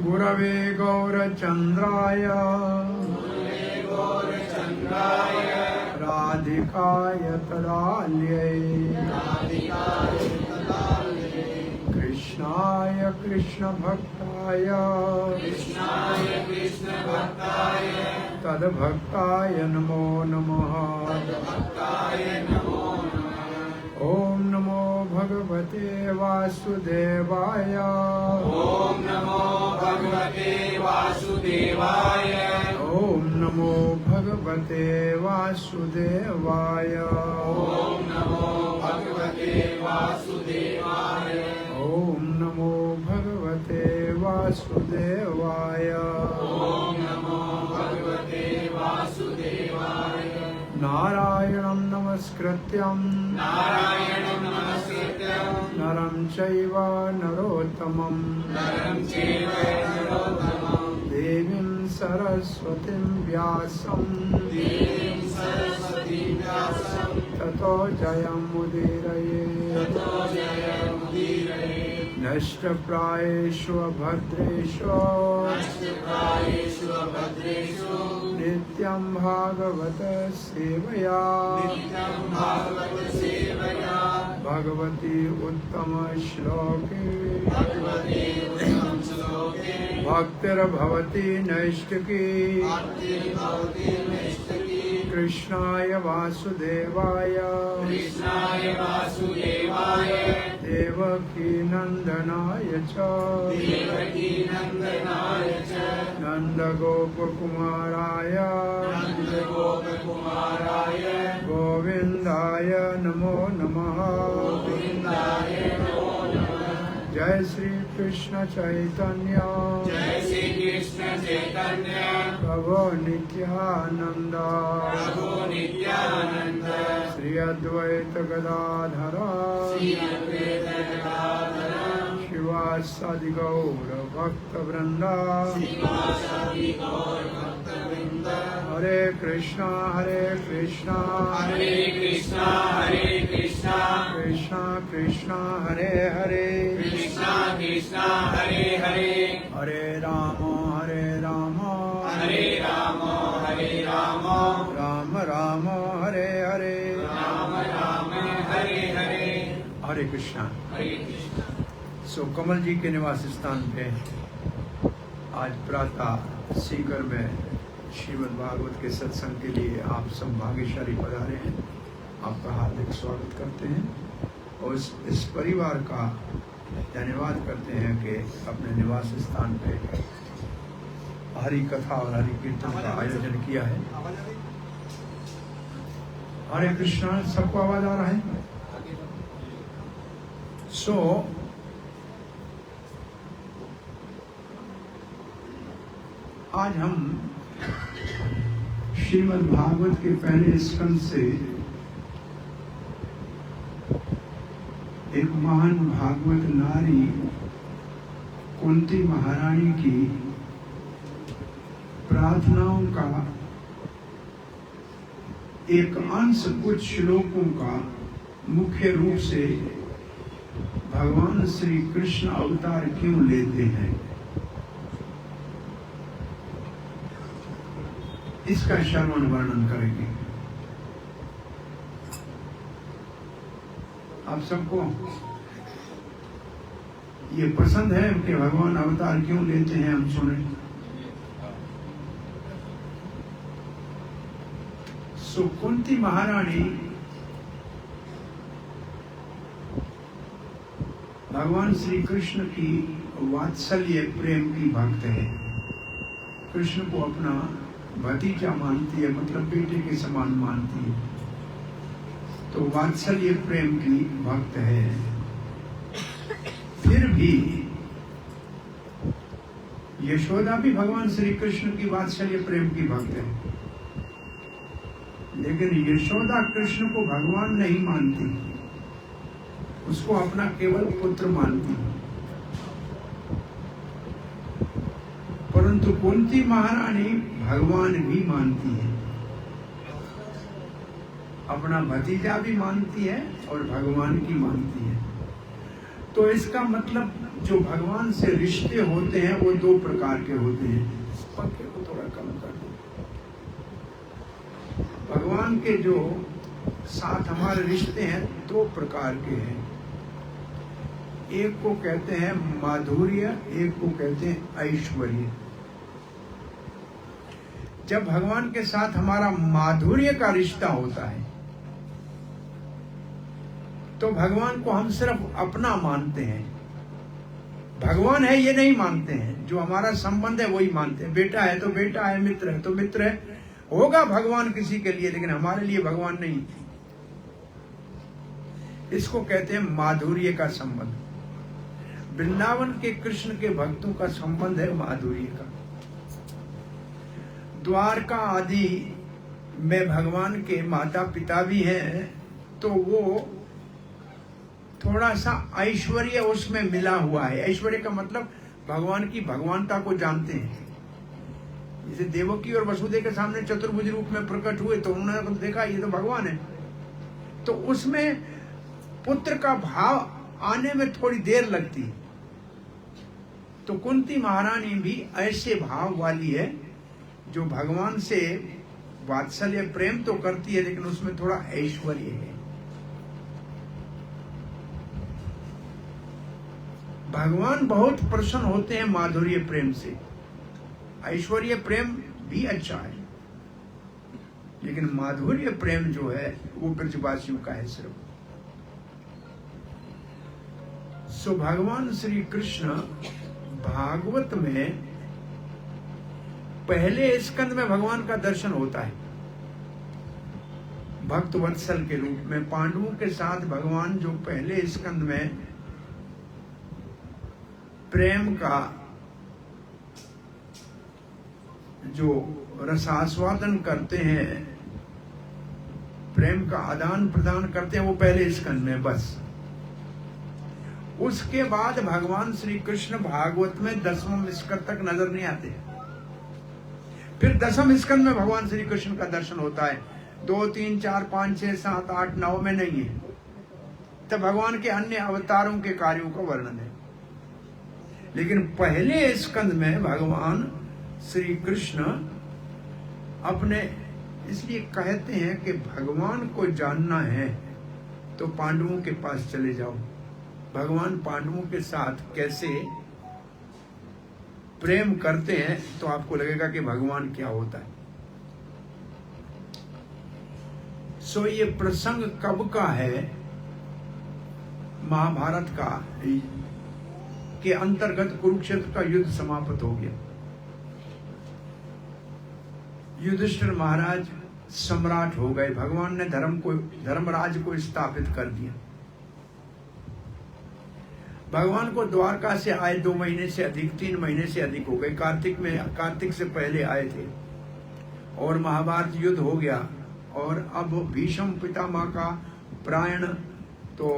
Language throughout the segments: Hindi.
गुरवे गौरचन्द्राय राधिकाय तदाल्यै कृष्णाय कृष्णभक्ताय तद्भक्ताय नमो नमः। ओम नमो भगवते वासुदेवाय। ओम नमो भगवते वासुदेवाय। ओम नमो भगवते वासुदेवाय। ओम नमो भगवते वासुदेवाय। ओम नमो भगवते वासुदेवाय। ओम नमो भगवते वासुदेवाय। नारायणं नमस्कृत्यं नारायणं नमस्कृत्यं नरं चैव नरोत्तमं नरं चैव नरोत्तमं देवीं सरस्वतीं व्यासं देवीं सरस्वतीं व्यासं ततो जयमुदीरये। ततो जयमुदीरये। नष्टप्रायेषु भद्रेषु नष्टप्रायेषु भद्रेषु नित्यं भागवत सेवया नित्यं भागवत सेवया भगवती उत्तम श्लोके भगवते उत्तम श्लोके भक्तिर्भवति नैष्टिकी भक्तिर्भवति नैष्टिकी। कृष्णाय वासुदेवाय कृष्णाय वासुदेवाय देवकी नंदनाय च देवकी नंदनाय च नंदगोपकुमाराय नंदगोपकुमाराय गोविंदाय नमो नमः। गोविंदाय नमो नमः। जय श्री कृष्ण चैतन्य जय श्री कृष्ण चैतन्य प्रभु नित्यानंद प्रभु नित्यानंद श्री अद्वैत गदाधर श्री अद्वैत गदाधर शिवासादि गौर भक्त वृंदा श्रीवासादि गौर भक्तवृंद। हरे कृष्णा कृष्णा कृष्णा कृष्णा हरे हरे कृष्णा कृष्णा हरे हरे हरे राम हरे राम राम राम हरे हरे राम राम हरे हरे हरे कृष्णा। हरे कृष्णा। सो कमल जी के निवास स्थान पे आज प्रातः सीकर में श्रीमद् भागवत के सत्संग के लिए आप सब भाग्यशाली पधारे हैं। आपका हार्दिक स्वागत करते हैं और इस परिवार का धन्यवाद करते हैं कि अपने निवास स्थान पे हरि कथा और हरि कीर्तन का आयोजन किया है। हरे कृष्णा, सबको आवाज आ रहा है? आज हम श्रीमद् भागवत के पहले स्कंद से एक महान भागवत नारी कुंती महारानी की प्रार्थनाओं का एक अंश, कुछ श्लोकों का मुख्य रूप से भगवान श्री कृष्ण अवतार क्यों लेते हैं, इसका श्रवण वर्णन करेंगे। आप सबको ये पसंद है कि भगवान अवतार क्यों लेते हैं, हम सुने। कुंती महारानी भगवान श्री कृष्ण की वात्सल्य प्रेम की भक्त है। कृष्ण को अपना भतीजा मानती है, मतलब बेटे के समान मानती है, तो वात्सल्य प्रेम की भक्त है। फिर भी यशोदा भी भगवान श्री कृष्ण की वात्सल्य प्रेम की भक्त है, लेकिन यशोदा कृष्ण को भगवान नहीं मानती, उसको अपना केवल पुत्र मानती। परंतु कुंती महारानी भगवान भी मानती है, अपना भतीजा भी मानती है और भगवान की मानती है। तो इसका मतलब जो भगवान से रिश्ते होते हैं वो दो प्रकार के होते हैं। पंखे को थोड़ा कम कर दो। भगवान के जो साथ हमारे रिश्ते हैं दो प्रकार के हैं। एक को कहते हैं माधुर्य, एक को कहते हैं ऐश्वर्य। जब भगवान के साथ हमारा माधुर्य का रिश्ता होता है तो भगवान को हम सिर्फ अपना मानते हैं, भगवान है ये नहीं मानते हैं। जो हमारा संबंध है वही मानते हैं। बेटा है तो बेटा है, मित्र है तो मित्र है, होगा भगवान किसी के लिए, लेकिन हमारे लिए भगवान नहीं। इसको कहते हैं माधुर्य का संबंध। वृंदावन के कृष्ण के भक्तों का संबंध है माधुर्य का। द्वारका आदि में भगवान के माता पिता भी हैं, तो वो थोड़ा सा ऐश्वर्य उसमें मिला हुआ है। ऐश्वर्य का मतलब भगवान की भगवानता को जानते हैं। जैसे देवकी और वसुदेव के सामने चतुर्भुज रूप में प्रकट हुए तो उन्होंने देखा ये तो भगवान है, तो उसमें पुत्र का भाव आने में थोड़ी देर लगती है। तो कुंती महारानी भी ऐसे भाव वाली है जो भगवान से वात्सल्य प्रेम तो करती है, लेकिन उसमें थोड़ा ऐश्वर्य है। भगवान बहुत प्रसन्न होते हैं माधुर्य प्रेम से। ऐश्वर्य प्रेम भी अच्छा है, लेकिन माधुर्य प्रेम जो है वो ब्रजवासियों का है सिर्फ। सो भगवान श्री कृष्ण भागवत में पहले स्कंद में भगवान का दर्शन होता है भक्त वत्सल के रूप में। पांडवों के साथ भगवान जो पहले स्कंद में प्रेम का जो रसास्वादन करते हैं, प्रेम का आदान प्रदान करते हैं, वो पहले स्कंद में बस। उसके बाद भगवान श्री कृष्ण भागवत में 10वें स्कंद तक नजर नहीं आते। फिर 10वें स्कंद में भगवान श्री कृष्ण का दर्शन होता है। 2, 3, 4, 5, 6, 7, 8, 9 में नहीं है। तब भगवान के अन्य अवतारों के कार्यों का वर्णन है। लेकिन पहले स्कंद में भगवान श्री कृष्ण अपने, इसलिए कहते हैं कि भगवान को जानना है तो पांडवों के पास चले जाओ। भगवान पांडवों के साथ कैसे प्रेम करते हैं तो आपको लगेगा कि भगवान क्या होता है। सो ये प्रसंग कब का है? महाभारत का। के अंतर्गत कुरुक्षेत्र का युद्ध समाप्त हो गया। युधिष्ठिर महाराज सम्राट हो गए। भगवान ने धर्मराज को स्थापित कर दिया। भगवान को द्वारका से आए 2 महीने से अधिक, 3 महीने से अधिक हो गए। कार्तिक से पहले आए थे और महाभारत युद्ध हो गया। और अब भीष्म पितामह का प्रायण तो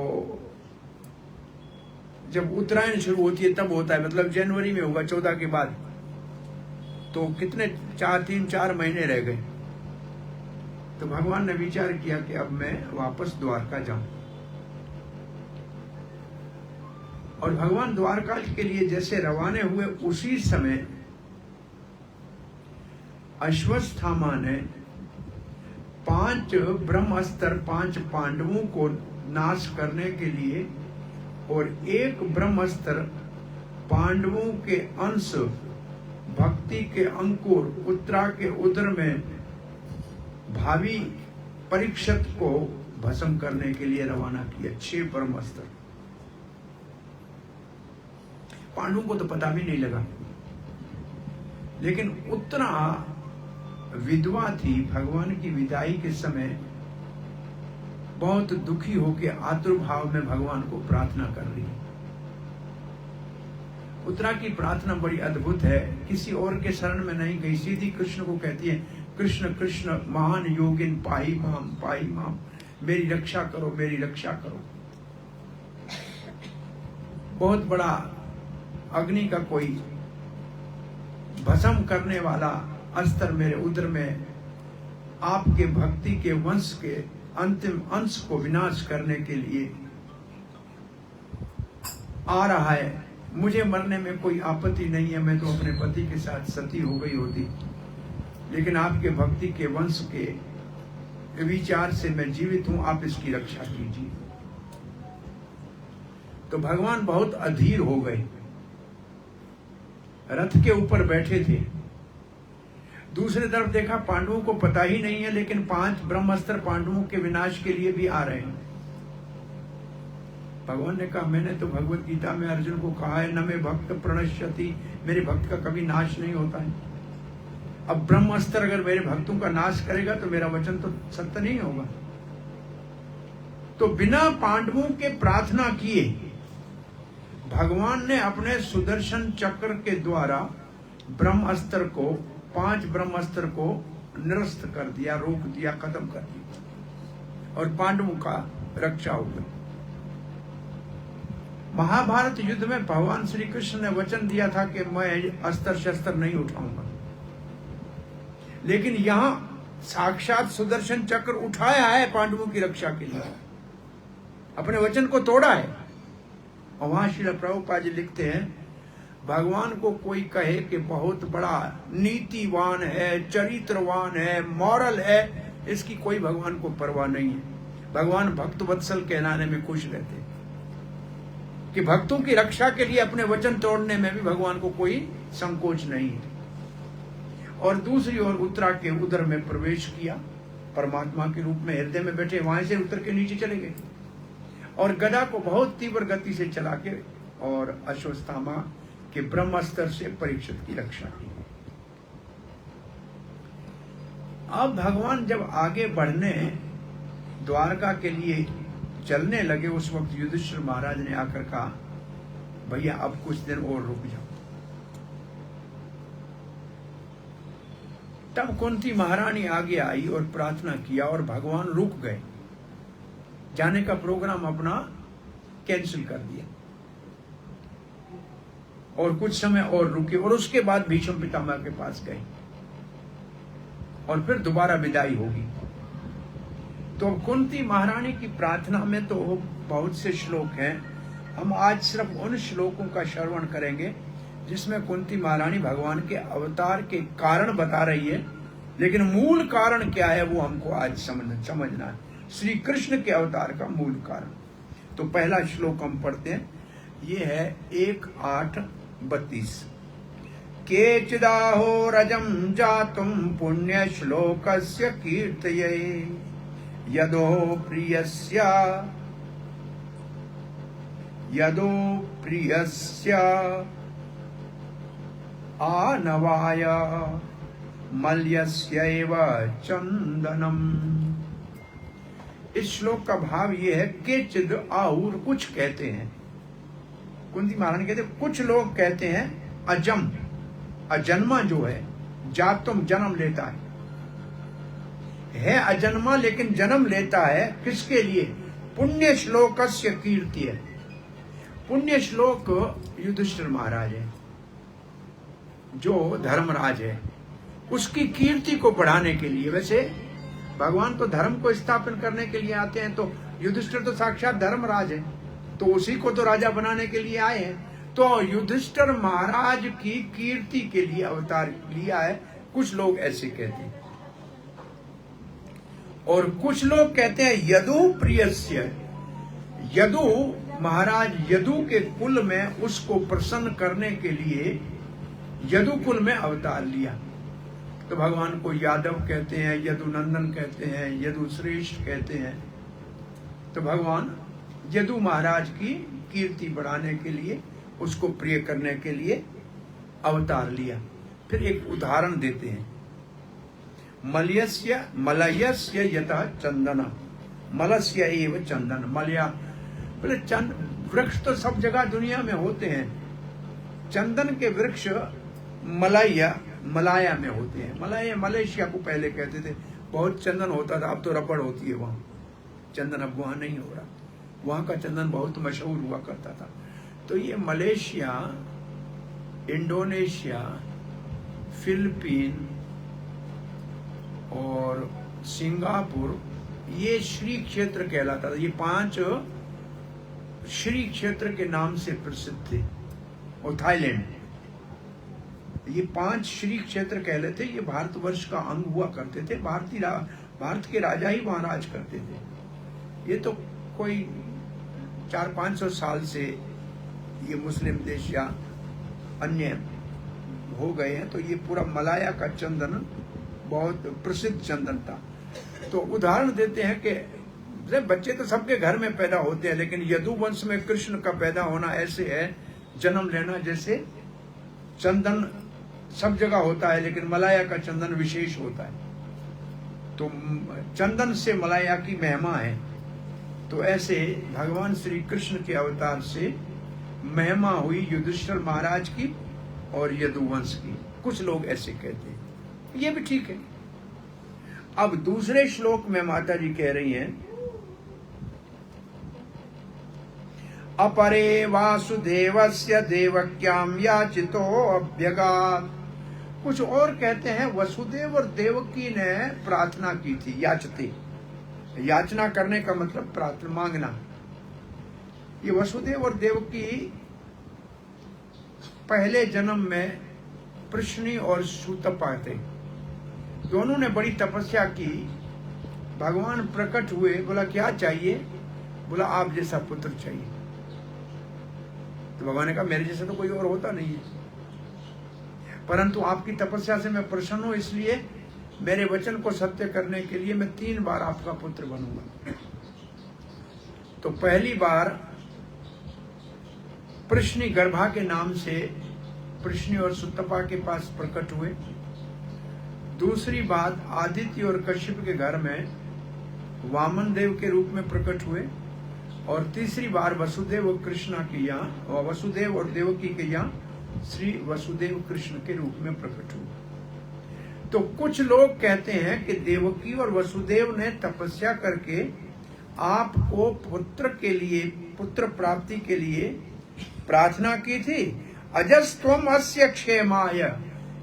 जब उत्तरायण शुरू होती है तब होता है, मतलब जनवरी में होगा 14 के बाद। तो कितने 3-4 महीने रह गए। तो भगवान ने विचार किया कि अब मैं वापस द्वारका जाऊं। और भगवान द्वारका के लिए जैसे रवाने हुए उसी समय अश्वत्थामा ने 5 ब्रह्मास्त्र 5 पांडवों को नाश करने के लिए और 1 ब्रह्मास्त्र पांडवों के अंश भक्ति के अंकुर उत्तरा के उदर में भावी परीक्षित को भस्म करने के लिए रवाना किया। 6 ब्रह्मास्त्र। पांडवों को तो पता भी नहीं लगा, लेकिन उत्तरा विधवा थी। भगवान की विदाई के समय बहुत दुखी होकर आतुर भाव में भगवान को प्रार्थना कर रही है। उत्तरा की प्रार्थना बड़ी अद्भुत है, किसी और के शरण में नहीं गई, सीधी कृष्ण को कहती है, कृष्ण कृष्ण महान योगिन पाई माम, मेरी रक्षा करो, मेरी रक्षा करो। बहुत बड़ा अग्नि का कोई भस्म करने वाला अस्त्र मेरे उदर में आपके भक्ति के वंश के अंतिम अंश को विनाश करने के लिए आ रहा है। मुझे मरने में कोई आपत्ति नहीं है, मैं तो अपने पति के साथ सती हो गई होती, लेकिन आपके भक्ति के वंश के विचार से मैं जीवित हूं, आप इसकी रक्षा कीजिए। तो भगवान बहुत अधीर हो गए। रथ के ऊपर बैठे थे, दूसरी तरफ देखा पांडवों को पता ही नहीं है, लेकिन 5 ब्रह्मास्त्र पांडवों के विनाश के लिए भी आ रहे हैं। भगवान ने कहा, मैंने तो भगवत गीता में अर्जुन को कहा है, न मे भक्त प्रणश्यति, मेरे भक्त का कभी नाश नहीं होता है। अब ब्रह्मास्त्र अगर मेरे भक्तों का नाश करेगा तो मेरा वचन तो सत्य नहीं होगा। तो बिना पांडवों के प्रार्थना किए भगवान ने अपने सुदर्शन चक्र के द्वारा ब्रह्मास्त्र को 5 ब्रह्मास्त्र को निरस्त कर दिया, रोक दिया, खत्म कर दिया और पांडवों का रक्षा हो गई। महाभारत युद्ध में भगवान श्री कृष्ण ने वचन दिया था कि मैं अस्त्र शस्त्र नहीं उठाऊंगा, लेकिन यहां साक्षात सुदर्शन चक्र उठाया है पांडवों की रक्षा के लिए, अपने वचन को तोड़ा है। और वहां श्रील प्रभुपाद जी लिखते हैं, भगवान को कोई कहे कि बहुत बड़ा नीतिवान है, चरित्रवान है, मॉरल है, इसकी कोई भगवान को परवाह नहीं है। भगवान भक्त वत्सल कहलाने में खुश रहते हैं कि भक्तों की रक्षा के लिए अपने वचन तोड़ने में भी भगवान को कोई संकोच नहीं है। और दूसरी ओर उत्तरा के उदर में प्रवेश किया, परमात्मा के रूप में हृदय में बैठे, वहां से उतर के नीचे चले गए और गदा को बहुत तीव्र गति से चला के और अश्वत्थामा के ब्रह्मास्त्र से परीक्षित की रक्षा की। अब भगवान जब आगे बढ़ने द्वारका के लिए चलने लगे, उस वक्त युधिष्ठिर महाराज ने आकर कहा, भैया अब कुछ दिन और रुक जाओ। तब कुंती महारानी आगे आई और प्रार्थना किया और भगवान रुक गए, जाने का प्रोग्राम अपना कैंसिल कर दिया और कुछ समय और रुके और उसके बाद भीष्म पितामह के पास गए और फिर दोबारा विदाई होगी। तो कुंती महारानी की प्रार्थना में तो बहुत से श्लोक हैं, हम आज सिर्फ उन श्लोकों का श्रवण करेंगे जिसमें कुंती महारानी भगवान के अवतार के कारण बता रही है, लेकिन मूल कारण क्या है वो हमको आज समझना है, श्री कृष्ण के अवतार का मूल कारण। तो पहला श्लोक हम पढ़ते हैं, ये है 1:8-32। केचिदाहो रजम जातुम पुण्य श्लोकस्य कीर्तये यदो प्रियस्य यदो प्रियस्य आनवाय मल्यस्यैव चंदनम। इस श्लोक का भाव ये है कि चिद आहुर कुछ कहते हैं, कुंती महारानी कहते हैं, कुछ लोग कहते हैं अजम, अजन्मा जो है, जातुम जन्म लेता है अजन्मा लेकिन जन्म लेता है किसके लिए? पुण्य श्लोकस्य कीर्ति है। पुण्य श्लोक युधिष्ठिर महाराज है जो धर्मराज है, उसकी कीर्ति को बढ़ाने के लिए। वैसे भगवान तो धर्म को स्थापन करने के लिए आते हैं, तो युधिष्ठिर तो साक्षात धर्मराज है, तो उसी को तो राजा बनाने के लिए आए हैं। तो युधिष्ठिर महाराज की कीर्ति के लिए अवतार लिया है, कुछ लोग ऐसे कहते हैं। और कुछ लोग कहते हैं यदु प्रियस्य, यदु महाराज यदु के कुल में उसको प्रसन्न करने के लिए यदु कुल में अवतार लिया। तो भगवान को यादव कहते हैं, यदुनंदन कहते हैं, यदु श्रेष्ठ कहते हैं। तो भगवान यदु महाराज की कीर्ति बढ़ाने के लिए, उसको प्रिय करने के लिए अवतार लिया। फिर एक उदाहरण देते हैं, मलयस्य मलयस्य यथा चंदन, मलस्य एव चंदन। मलया बोले वृक्ष तो सब जगह दुनिया में होते हैं, चंदन के वृक्ष मलाया में होते हैं। मलाया मलेशिया को पहले कहते थे, बहुत चंदन होता था, अब तो रबड़ होती है वहां, चंदन अब वहां नहीं हो रहा। वहां का चंदन बहुत मशहूर हुआ करता था। तो ये मलेशिया, इंडोनेशिया, फिलीपीन और सिंगापुर, ये श्री क्षेत्र कहलाता था। ये 5 श्री क्षेत्र के नाम से प्रसिद्ध थे। और थाईलैंड, ये 5 श्री क्षेत्र कहलाते। ये भारतवर्ष का अंग हुआ करते थे। भारत के राजा ही वहां राज करते थे। ये तो कोई 400-500 साल से ये मुस्लिम देश या अन्य हो गए हैं। तो ये पूरा मलाया का चंदन बहुत प्रसिद्ध चंदन था। तो उदाहरण देते हैं कि बच्चे तो सबके घर में पैदा होते हैं, लेकिन यदु वंश में कृष्ण का पैदा होना ऐसे है, जन्म लेना, जैसे चंदन सब जगह होता है लेकिन मलाया का चंदन विशेष होता है। तो चंदन से मलाया की महिमा है। तो ऐसे भगवान श्री कृष्ण के अवतार से महिमा हुई युधिष्ठिर महाराज की और यदुवंश की। कुछ लोग ऐसे कहते हैं, ये भी ठीक है। अब दूसरे श्लोक में माता जी कह रही हैं, अपरे वासुदेवस्य देवक्याम याचितो अभ्यगात। कुछ और कहते हैं वसुदेव और देवकी ने प्रार्थना की थी। याचते, याचना करने का मतलब प्रार्थना, मांगना। ये वसुदेव और देवकी पहले जन्म में प्रश्नी और सूतपा थे। दोनों ने बड़ी तपस्या की। भगवान प्रकट हुए, बोला क्या चाहिए? बोला आप जैसा पुत्र चाहिए। तो भगवान ने कहा मेरे जैसा तो कोई और होता नहीं है, परंतु आपकी तपस्या से मैं प्रसन्न हूं, इसलिए मेरे वचन को सत्य करने के लिए मैं 3 बार आपका पुत्र बनूंगा। तो पहली बार प्रश्नी गर्भा के नाम से प्रश्नी और सुतपा के पास प्रकट हुए। दूसरी बात आदित्य और कश्यप के घर में वामन देव के रूप में प्रकट हुए। और तीसरी बार वसुदेव और कृष्णा के यहाँ, और वसुदेव और देवकी के यहाँ श्री वसुदेव कृष्ण के रूप में प्रकट हुए। तो कुछ लोग कहते हैं कि देवकी और वसुदेव ने तपस्या करके आपको पुत्र के लिए, पुत्र प्राप्ति के लिए प्रार्थना की थी। अजस्त्वम अस्य क्षेमाय,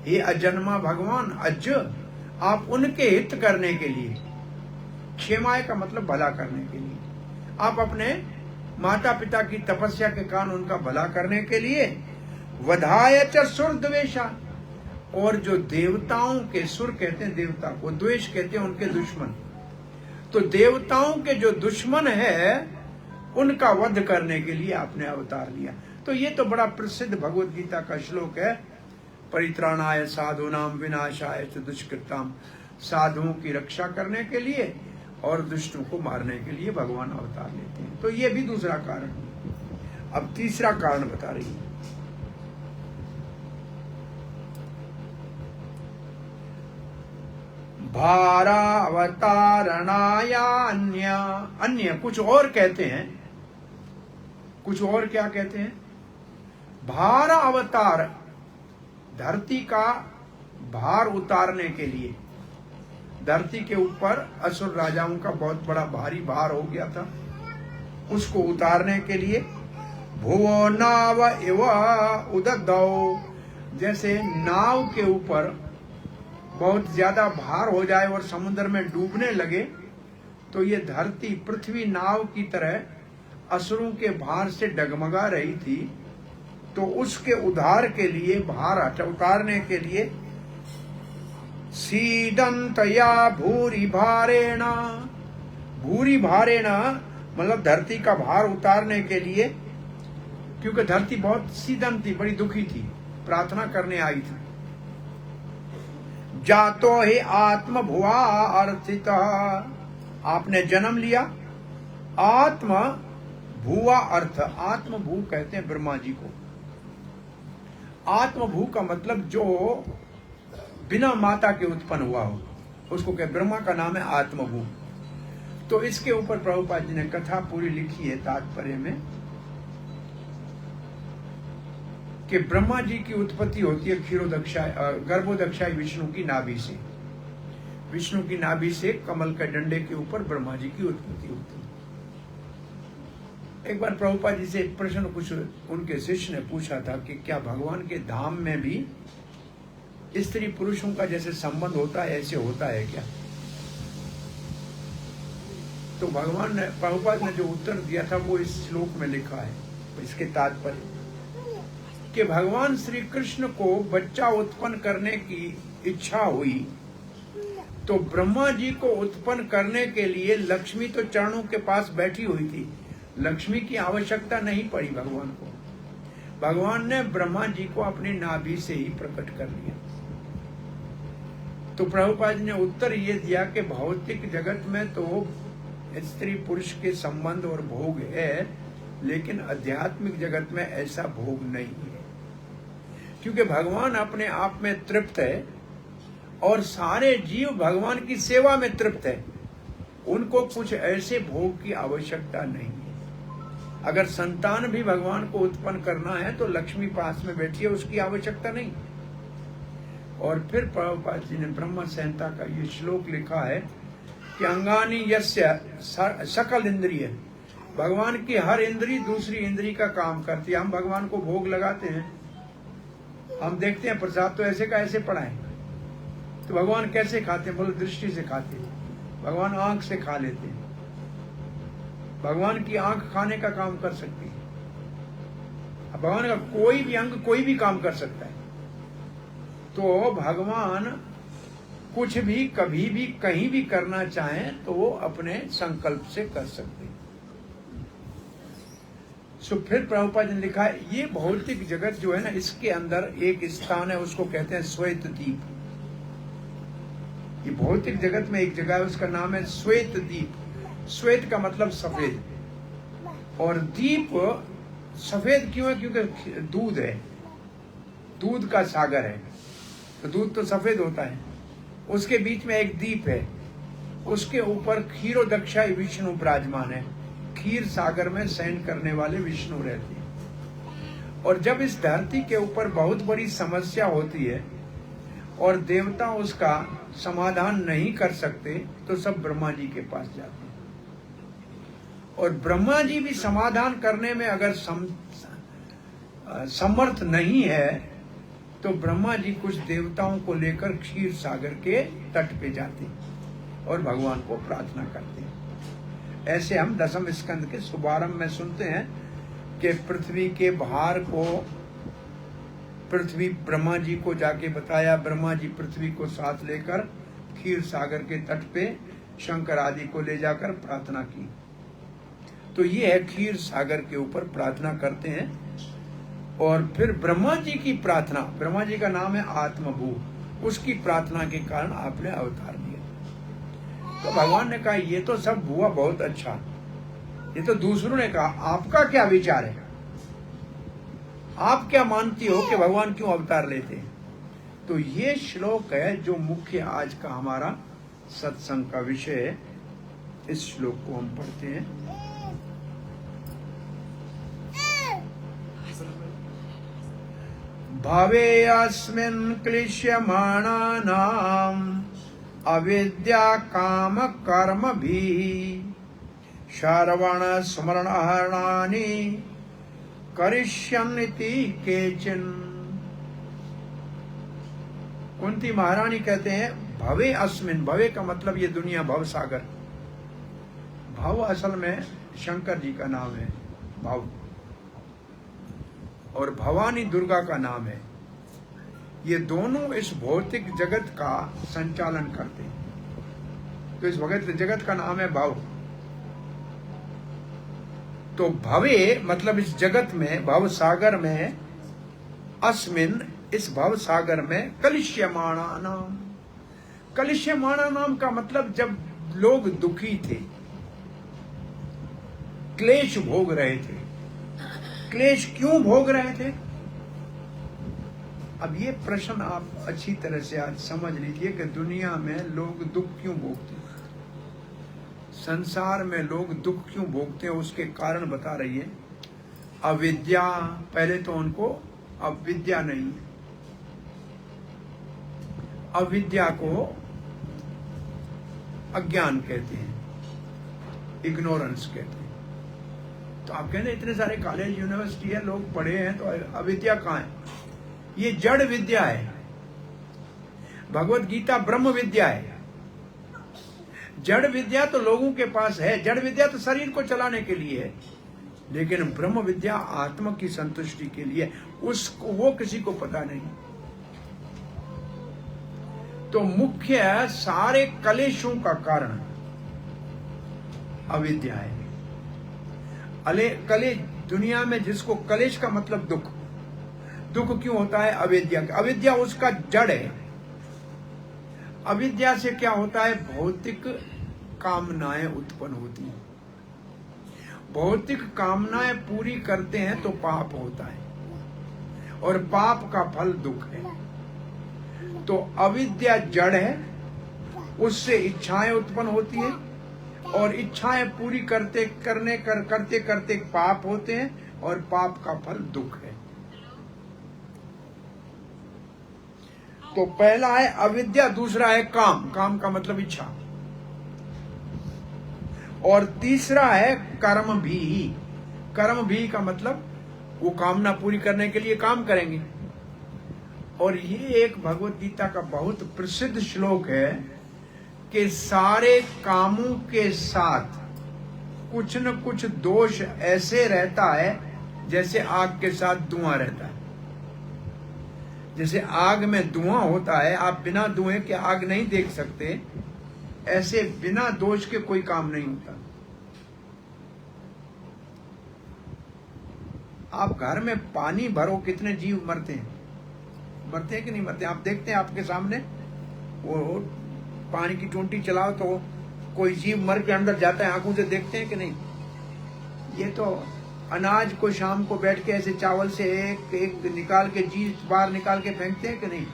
हे अजन्मा भगवान, अज आप उनके हित करने के लिए, क्षेमाय का मतलब भला करने के लिए, आप अपने माता पिता की तपस्या के कारण उनका भला करने के लिए, वधाय च सुर द्वेषा, और जो देवताओं के, सुर कहते हैं देवता को, द्वेष कहते हैं उनके दुश्मन, तो देवताओं के जो दुश्मन है उनका वध करने के लिए आपने अवतार लिया। तो ये तो बड़ा प्रसिद्ध भगवत गीता का श्लोक है, परित्राणाय साधूनाम विनाशाय च दुष्कृताम। साधुओं की रक्षा करने के लिए और दुष्टों को मारने के लिए भगवान अवतार लेते हैं। तो ये भी दूसरा कारण है। अब तीसरा कारण बता रही है। भारावतारणाया अन्य, अन्य कुछ और कहते हैं, कुछ और क्या कहते हैं? भार अवतार, धरती का भार उतारने के लिए। धरती के ऊपर असुर राजाओं का बहुत बड़ा भारी भार हो गया था, उसको उतारने के लिए। भुवो नाव इव उददौ, जैसे नाव के ऊपर बहुत ज्यादा भार हो जाए और समुद्र में डूबने लगे, तो ये धरती पृथ्वी नाव की तरह असुरों के भार से डगमगा रही थी। तो उसके उद्धार के लिए, भार उतारने के लिए, सीदंतया भूरि भारेण, भूरि भारेण मतलब धरती का भार उतारने के लिए, क्योंकि धरती बहुत सीदन थी, बड़ी दुखी थी, प्रार्थना करने आई थी। जातो ही आत्म भुआ अर्थित, आपने जन्म लिया। आत्म भुआ अर्थ, आत्म भू कहते हैं ब्रह्मा जी को। आत्म भू का मतलब जो बिना माता के उत्पन्न हुआ हो, उसको क्या, ब्रह्मा का नाम है आत्मभू। तो इसके ऊपर प्रभुपाद जी ने कथा पूरी लिखी है तात्पर्य में कि ब्रह्मा जी की उत्पत्ति होती है क्षीरोदक्षाय गर्भोदक्षाय विष्णु की नाभि से। विष्णु की नाभि से कमल के डंडे के ऊपर ब्रह्मा जी की उत्पत्ति होती है। एक बार प्रभुपाद जी से एक प्रश्न कुछ उनके शिष्य ने पूछा था कि क्या भगवान के धाम में भी स्त्री पुरुषों का जैसे संबंध होता है ऐसे होता है क्या? तो भगवान ने, प्रभुपाद ने जो उत्तर दिया था वो इस श्लोक में लिखा है। इसके तात्पर्य कि भगवान श्री कृष्ण को बच्चा उत्पन्न करने की इच्छा हुई, तो ब्रह्मा जी को उत्पन्न करने के लिए लक्ष्मी तो चरणों के पास बैठी हुई थी, लक्ष्मी की आवश्यकता नहीं पड़ी भगवान को। भगवान ने ब्रह्मा जी को अपनी नाभि से ही प्रकट कर लिया। तो प्रभुपाद ने उत्तर ये दिया कि भौतिक जगत में तो स्त्री पुरुष के संबंध और भोग है, लेकिन आध्यात्मिक जगत में ऐसा भोग नहीं है, क्योंकि भगवान अपने आप में तृप्त है और सारे जीव भगवान की सेवा में तृप्त है। उनको कुछ ऐसे भोग की आवश्यकता नहीं है। अगर संतान भी भगवान को उत्पन्न करना है तो लक्ष्मी पास में बैठी है, उसकी आवश्यकता नहीं। और फिर प्रभुपाद जी ने ब्रह्म संहिता का ये श्लोक लिखा है कि अंगानी यस्य सकल इंद्रिय, भगवान की हर इंद्री दूसरी इंद्री का काम करती है। हम भगवान को भोग लगाते हैं, हम देखते हैं प्रसाद तो ऐसे का ऐसे पड़ा है, तो भगवान कैसे खाते हैं? बोले दृष्टि से खाते हैं। भगवान आंख से खा लेते हैं। भगवान की आंख खाने का काम कर सकती है। भगवान का कोई भी अंग कोई भी काम कर सकता है। तो भगवान कुछ भी कभी भी कहीं भी करना चाहें तो वो अपने संकल्प से कर सकते हैं। सो फिर प्रभुपाद ने लिखा है ये भौतिक जगत जो है ना, इसके अंदर एक स्थान है, उसको कहते हैं श्वेत दीप। ये भौतिक जगत में एक जगह है, उसका नाम है श्वेत दीप। श्वेत का मतलब सफेद, और दीप सफेद क्यों है? क्योंकि दूध है, दूध का सागर है, तो दूध तो सफेद होता है। उसके बीच में एक दीप है, उसके ऊपर क्षीरोदक्षाय विष्णु विराजमान है। क्षीर सागर में शयन करने वाले विष्णु रहते हैं। और जब इस धरती के ऊपर बहुत बड़ी समस्या होती है और देवता उसका समाधान नहीं कर सकते, तो सब ब्रह्मा जी के पास जाते हैं। और ब्रह्मा जी भी समाधान करने में अगर समर्थ नहीं है, तो ब्रह्मा जी कुछ देवताओं को लेकर क्षीर सागर के तट पे जाते हैं और भगवान को प्रार्थना करते हैं। ऐसे हम दसम स्कंद के शुभारंभ में सुनते हैं कि पृथ्वी के भार को पृथ्वी ब्रह्मा जी को जाके बताया। ब्रह्मा जी पृथ्वी को साथ लेकर क्षीर सागर के तट पे शंकर आदि को ले जाकर प्रार्थना की। तो ये है क्षीर सागर के ऊपर प्रार्थना करते हैं। और फिर ब्रह्मा जी की प्रार्थना, ब्रह्मा जी का नाम है आत्मभू, उसकी प्रार्थना के कारण आपने अवतार लिया। तो भगवान ने कहा ये तो सब हुआ बहुत अच्छा, ये तो दूसरों ने कहा, आपका क्या विचार है? आप क्या मानती हो कि भगवान क्यों अवतार लेते हैं? तो ये श्लोक है जो मुख्य आज का हमारा सत्संग का विषय है। इस श्लोक को हम पढ़ते हैं। भावे अस्मिन् क्लिश्यमाणानाम् अविद्या काम कर्म भी श्रवण स्मरण हरणानि करिष्यन्निति केचिन। कुंती महारानी कहते हैं भवे अस्मिन्, भवे का मतलब ये दुनिया, भव सागर। भव असल में शंकर जी का नाम है, भव, और भवानी दुर्गा का नाम है। ये दोनों इस भौतिक जगत का संचालन करते हैं। तो इस भगत जगत का नाम है भव। तो भवे मतलब इस जगत में, भव सागर में, अस्मिन इस भव सागर में, कलिश्यमाणा नाम। कलिश्यमाणा नाम का मतलब जब लोग दुखी थे, क्लेश भोग रहे थे। क्लेश क्यों भोग रहे थे? अब ये प्रश्न आप अच्छी तरह से आज समझ लीजिए कि दुनिया में लोग दुख क्यों भोगते हैं, संसार में लोग दुख क्यों भोगते हैं, उसके कारण बता रही है। अविद्या, पहले तो उनको अविद्या नहीं, अविद्या को अज्ञान कहते हैं, इग्नोरेंस कहते हैं। तो आप कहते इतने सारे कॉलेज यूनिवर्सिटी है, लोग पढ़े हैं, तो अविद्या कहाँ है? ये जड़ विद्या है। भगवत गीता ब्रह्म विद्या है। जड़ विद्या तो लोगों के पास है, जड़ विद्या तो शरीर को चलाने के लिए है, लेकिन ब्रह्म विद्या आत्मा की संतुष्टि के लिए, उसको वो किसी को पता नहीं। तो मुख्य सारे कलेशों का कारण अविद्या है। कलेश, दुनिया में जिसको कलेश का मतलब दुख, दुख क्यों होता है? अविद्या। अविद्या उसका जड़ है। अविद्या से क्या होता है? भौतिक कामनाएं उत्पन्न होती हैं। भौतिक कामनाएं पूरी करते हैं तो पाप होता है, और पाप का फल दुख है। तो अविद्या जड़ है, उससे इच्छाएं उत्पन्न होती हैं, और इच्छाएं पूरी करते करते पाप होते हैं, और पाप का फल दुख है। तो पहला है अविद्या, दूसरा है काम, काम का मतलब इच्छा, और तीसरा है कर्म भी। कर्म भी का मतलब वो कामना पूरी करने के लिए काम करेंगे। और ये एक भगवत गीता का बहुत प्रसिद्ध श्लोक है कि सारे कामों के साथ कुछ न कुछ दोष ऐसे रहता है जैसे आग के साथ धुआं रहता है। जैसे आग में धुआं होता है, आप बिना धुएं के आग नहीं देख सकते, ऐसे बिना दोष के कोई काम नहीं होता। आप घर में पानी भरो, कितने जीव मरते हैं? मरते हैं कि नहीं मरते? आप देखते हैं आपके सामने, वो पानी की टूंटी चलाओ तो कोई जीव मर के अंदर जाता है, आंखों से देखते हैं कि नहीं? ये तो अनाज को शाम को बैठ के ऐसे चावल से एक एक निकाल के, जीव बाहर निकाल के फेंकते हैं कि नहीं?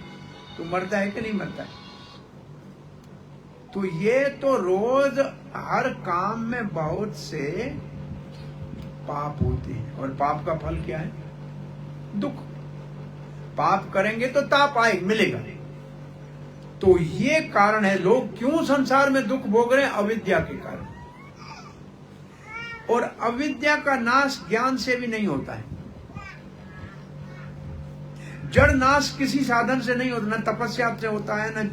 तो मरता है कि नहीं मरता है? तो ये तो रोज हर काम में बहुत से पाप होते हैं, और पाप का फल क्या है? दुख। पाप करेंगे तो ताप आए मिलेगा। तो ये कारण है लोग क्यों संसार में दुख भोग रहे हैं? अविद्या के कारण। और अविद्या का नाश ज्ञान से भी नहीं होता है। जड़ नाश किसी साधन से नहीं होता, न तपस्या से होता है, न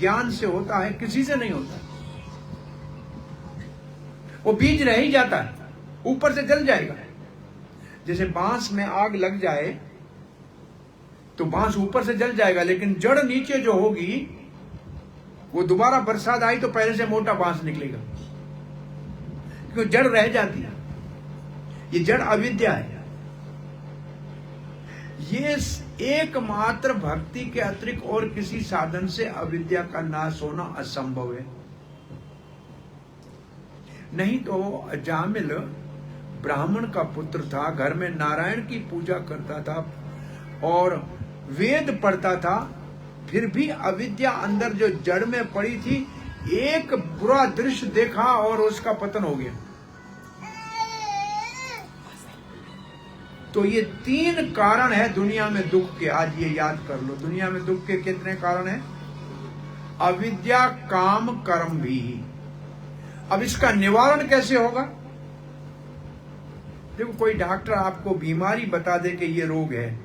ज्ञान से होता है, किसी से नहीं होता। वो बीज रह ही जाता है, ऊपर से जल जाएगा। जैसे बांस में आग लग जाए तो बांस ऊपर से जल जाएगा, लेकिन जड़ नीचे जो होगी, वो दोबारा बरसात आई तो पहले से मोटा बांस निकलेगा, क्योंकि जड़ रह जाती है। ये जड़ अविद्या है। ये एकमात्र भक्ति के अतिरिक्त और किसी साधन से अविद्या का नाश होना असंभव है। नहीं तो जामिल ब्राह्मण का पुत्र था, घर में नारायण की पूजा करता था और वेद पढ़ता था, फिर भी अविद्या अंदर जो जड़ में पड़ी थी, एक बुरा दृश्य देखा और उसका पतन हो गया। तो ये 3 कारण है दुनिया में दुख के। आज ये याद कर लो, दुनिया में दुख के कितने कारण हैं? अविद्या, काम, कर्म भी। अब इसका निवारण कैसे होगा? देखो, कोई डॉक्टर आपको बीमारी बता दे कि ये रोग है,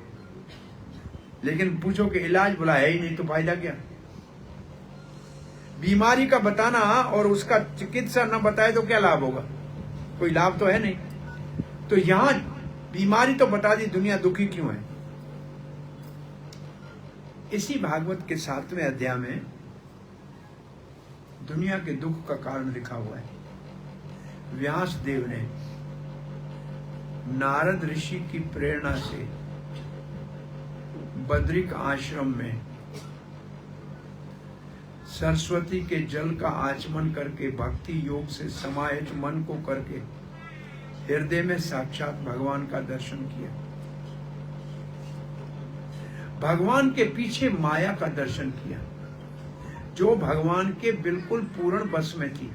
लेकिन पूछो कि इलाज बोला है ही नहीं, तो फायदा क्या? बीमारी का बताना और उसका चिकित्सा न बताए तो क्या लाभ होगा? कोई लाभ तो है नहीं। तो यहां बीमारी तो बता दी, दुनिया दुखी क्यों है? इसी भागवत के 7वें अध्याय में दुनिया के दुख का कारण लिखा हुआ है। व्यास देव ने नारद ऋषि की प्रेरणा से बद्रिक आश्रम में सरस्वती के जल का आचमन करके भक्ति योग से समाहित मन को करके हृदय में साक्षात भगवान का दर्शन किया। भगवान के पीछे माया का दर्शन किया, जो भगवान के बिल्कुल पूर्ण बस में थी,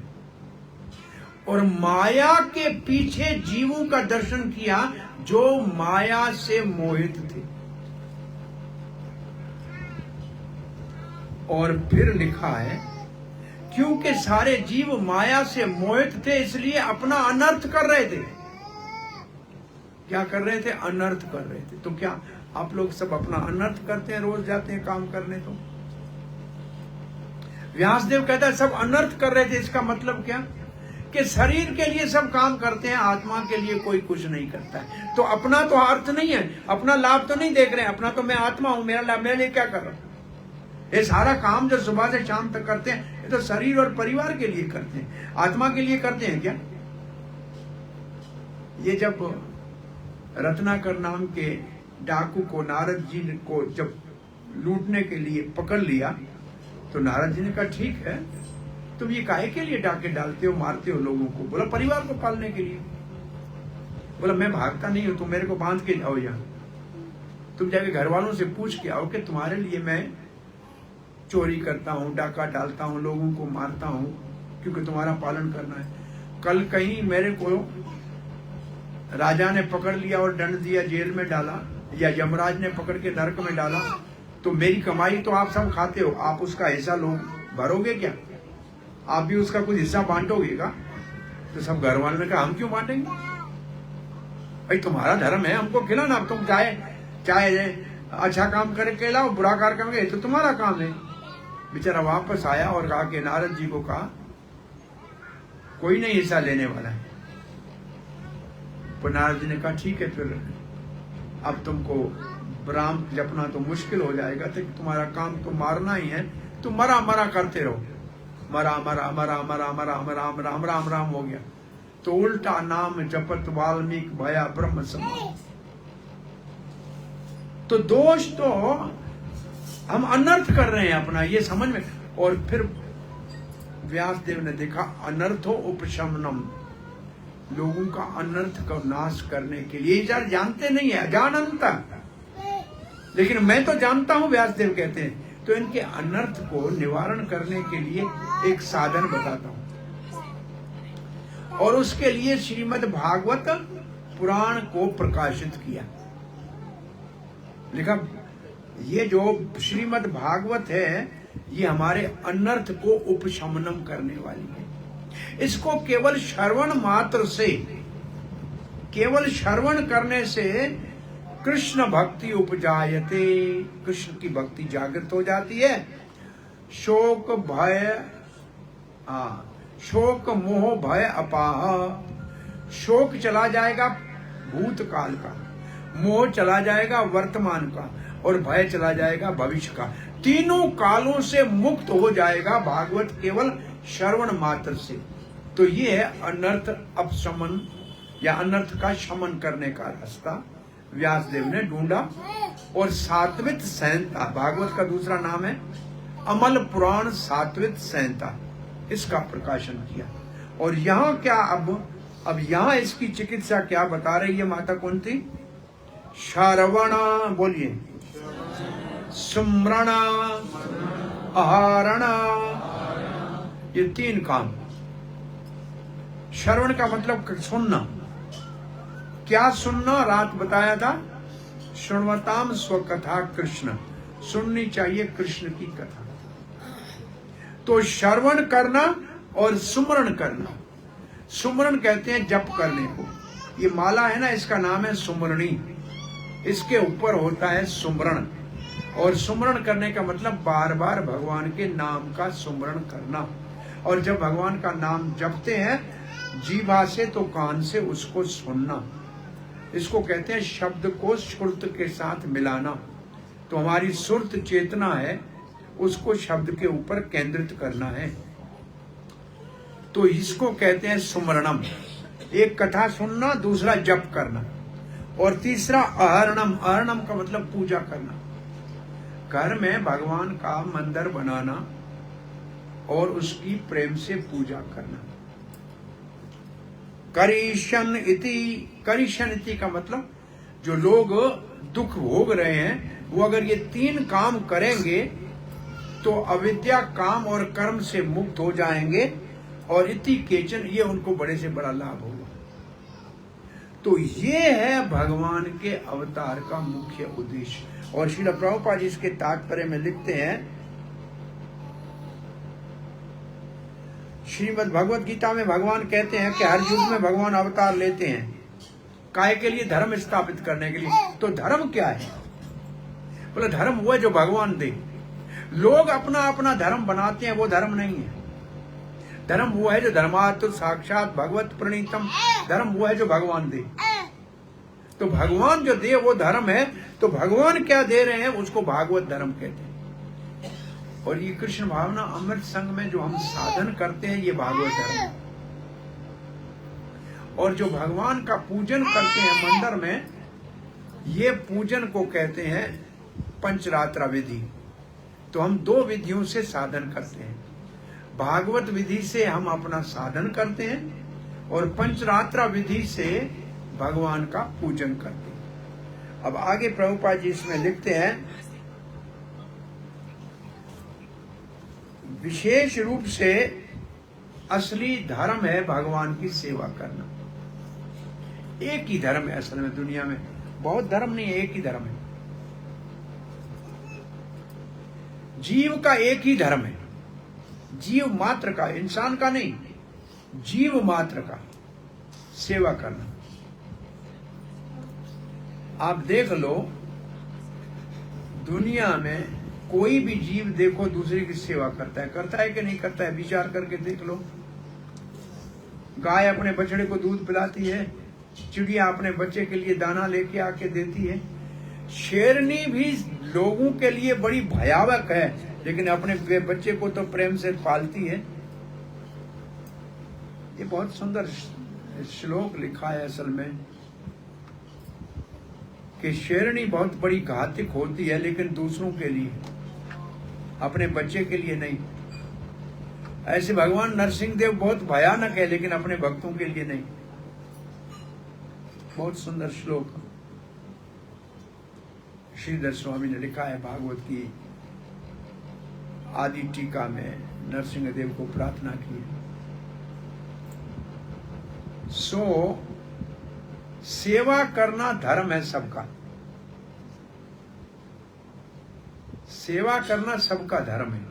और माया के पीछे जीवों का दर्शन किया जो माया से मोहित थे। और फिर लिखा है, क्योंकि सारे जीव माया से मोहित थे, इसलिए अपना अनर्थ कर रहे थे। क्या कर रहे थे? अनर्थ कर रहे थे। तो क्या आप लोग सब अपना अनर्थ करते हैं? रोज जाते हैं काम करने। तो व्यासदेव कहता है सब अनर्थ कर रहे थे। इसका मतलब क्या? कि शरीर के लिए सब काम करते हैं, आत्मा के लिए कोई कुछ नहीं करता है। तो अपना तो अर्थ नहीं है, अपना लाभ तो नहीं देख रहे हैं। अपना तो मैं आत्मा हूं, मेरा लाभ मेरे लिए क्या कर रहा हूं? ये सारा काम जो सुबह से शाम तक करते हैं, ये तो शरीर और परिवार के लिए करते हैं, आत्मा के लिए करते हैं क्या? ये जब रत्नाकर नाम के डाकू को नारद जी को जब लूटने के लिए पकड़ लिया, तो नारद जी ने कहा ठीक है, तुम ये काहे के लिए डाके डालते हो, मारते हो लोगों को? बोला परिवार को पालने के लिए। बोला मैं भागता नहीं हूं, तुम मेरे को बांध के जाओ यहाँ, तुम जाके घर वालों से पूछ के आओ कि तुम्हारे लिए मैं चोरी करता हूँ, डाका डालता हूँ, लोगों को मारता हूँ, क्योंकि तुम्हारा पालन करना है। कल कहीं मेरे को राजा ने पकड़ लिया और दंड दिया, जेल में डाला, या यमराज ने पकड़ के नरक में डाला, तो मेरी कमाई तो आप सब खाते हो, आप उसका हिस्सा लोग भरोगे क्या? आप भी उसका कुछ हिस्सा बांटोगे का? तो सब घर वालों ने कहा हम क्यों बांटेंगे भाई, तुम्हारा धर्म है, हमको खिलाना। अब तुम चाहे अच्छा काम करके खिलाओ, बुरा कार्य करोगे तो तुम्हारा काम है। बेचारा वापस आया और कहा कि नारद जी को कहा कोई नहीं हिस्सा लेने वाला है। तो नारद जी ने कहा ठीक है, फिर अब तुमको राम जपना तो मुश्किल हो जाएगा, तो तुम्हारा काम तो मारना ही है, तो मरा मरा करते रहो। मरा मरा मरा मरा मरा मरा राम राम राम हो गया। तो उल्टा नाम जपत वाल्मीकि भया ब्रह्म समान। तो दोष तो हम अनर्थ कर रहे हैं अपना, ये समझ में। और फिर व्यासदेव ने देखा अनर्थो उपशमनम, लोगों का अनर्थ का नाश करने के लिए। यार जानते नहीं है, अजानंता, लेकिन मैं तो जानता हूं, व्यासदेव कहते हैं। तो इनके अनर्थ को निवारण करने के लिए एक साधन बताता हूं, और उसके लिए श्रीमद् भागवत पुराण को प्रकाशित किया। लिखा ये जो श्रीमद् भागवत है, ये हमारे अनर्थ को उपशमनम करने वाली है। इसको केवल श्रवण मात्र से, केवल श्रवण करने से कृष्ण भक्ति उपजायते, कृष्ण की भक्ति जागृत हो जाती है। शोक भय शोक मोह भय अपाह, शोक चला जाएगा भूतकाल का, मोह चला जाएगा वर्तमान का, और भय चला जाएगा भविष्य का। तीनों कालों से मुक्त हो जाएगा भागवत केवल श्रवण मात्र से। तो ये है अनर्थ अपशमन या अनर्थ का शमन करने का रास्ता व्यासदेव ने ढूंढा। और सात्वित संहिता, भागवत का दूसरा नाम है अमल पुराण सात्वित संहिता, इसका प्रकाशन किया। और यहाँ क्या अब अब यहां इसकी चिकित्सा क्या बता रही है माता कुंती? श्रवण, बोलिए, सुमरण, आहरण, ये 3 काम। श्रवण का मतलब सुनना। क्या सुनना? रात बताया था, शृण्वताम स्वकथा कृष्ण, सुननी चाहिए कृष्ण की कथा। तो श्रवण करना और सुमरण करना। सुमरण कहते हैं जप करने को। ये माला है ना, इसका नाम है सुमरणी। इसके ऊपर होता है सुमरण। और सुमरण करने का मतलब बार बार भगवान के नाम का सुमरण करना। और जब भगवान का नाम जपते हैं जीवा से तो कान से उसको सुनना। इसको कहते हैं शब्द को श्रुत के साथ मिलाना। तो हमारी सुरत चेतना है, उसको शब्द के ऊपर केंद्रित करना है। तो इसको कहते हैं सुमरणम। एक कथा सुनना, दूसरा जप करना, और तीसरा आहरणम। आहरणम का मतलब पूजा करना। घर में भगवान का मंदिर बनाना और उसकी प्रेम से पूजा करना। करिशन इति, करिशन इति का मतलब जो लोग दुख भोग रहे हैं वो अगर ये 3 काम करेंगे तो अविद्या, काम और कर्म से मुक्त हो जाएंगे। और इति केचन, ये उनको बड़े से बड़ा लाभ होगा। तो ये है भगवान के अवतार का मुख्य उद्देश्य। और श्रील प्रभुपाद जी इसके तात्पर्य में लिखते हैं, श्रीमद् भगवत गीता में भगवान कहते हैं कि हर युग में भगवान अवतार लेते हैं। काय के लिए? धर्म स्थापित करने के लिए। तो धर्म क्या है? बोले धर्म वो है जो भगवान दे। लोग अपना अपना धर्म बनाते हैं, वो धर्म नहीं है। धर्म वो है जो धर्मात् साक्षात भगवत प्रणीतम। धर्म वो है जो भगवान दे। तो भगवान जो दे वो धर्म है। तो भगवान क्या दे रहे हैं उसको भागवत धर्म कहते हैं। और ये कृष्ण भावना अमृत संघ में जो हम साधन करते हैं ये भागवत धर्म है। और जो भगवान का पूजन करते हैं मंदिर में, ये पूजन को कहते हैं पंचरात्रा विधि। तो हम 2 विधियों से साधन करते हैं। भागवत विधि से हम अपना साधन करते हैं और पंचरात्रा विधि से भगवान का पूजन करते हैं। अब आगे प्रभुपाद जी इसमें लिखते हैं, विशेष रूप से असली धर्म है भगवान की सेवा करना। एक ही धर्म है असल में दुनिया में, बहुत धर्म नहीं है, एक ही धर्म है। जीव का एक ही धर्म है, जीव मात्र का, इंसान का नहीं, जीव मात्र का सेवा करना। आप देख लो दुनिया में कोई भी जीव देखो दूसरे की सेवा करता है कि नहीं करता है? विचार करके देख लो। गाय अपने बछड़े को दूध पिलाती है, चिड़िया अपने बच्चे के लिए दाना लेके आके देती है, शेरनी भी लोगों के लिए बड़ी भयावह है लेकिन अपने बच्चे को तो प्रेम से पालती है। ये बहुत सुंदर श्लोक लिखा है असल में कि शेरनी बहुत बड़ी घातक होती है लेकिन दूसरों के लिए, अपने बच्चे के लिए नहीं। ऐसे भगवान नरसिंह देव बहुत भयानक है लेकिन अपने भक्तों के लिए नहीं। बहुत सुंदर श्लोक श्रीधर स्वामी ने लिखा है भागवत की आदि टीका में, नरसिंह देव को प्रार्थना की है। सेवा करना धर्म है सबका, सेवा करना सबका धर्म है।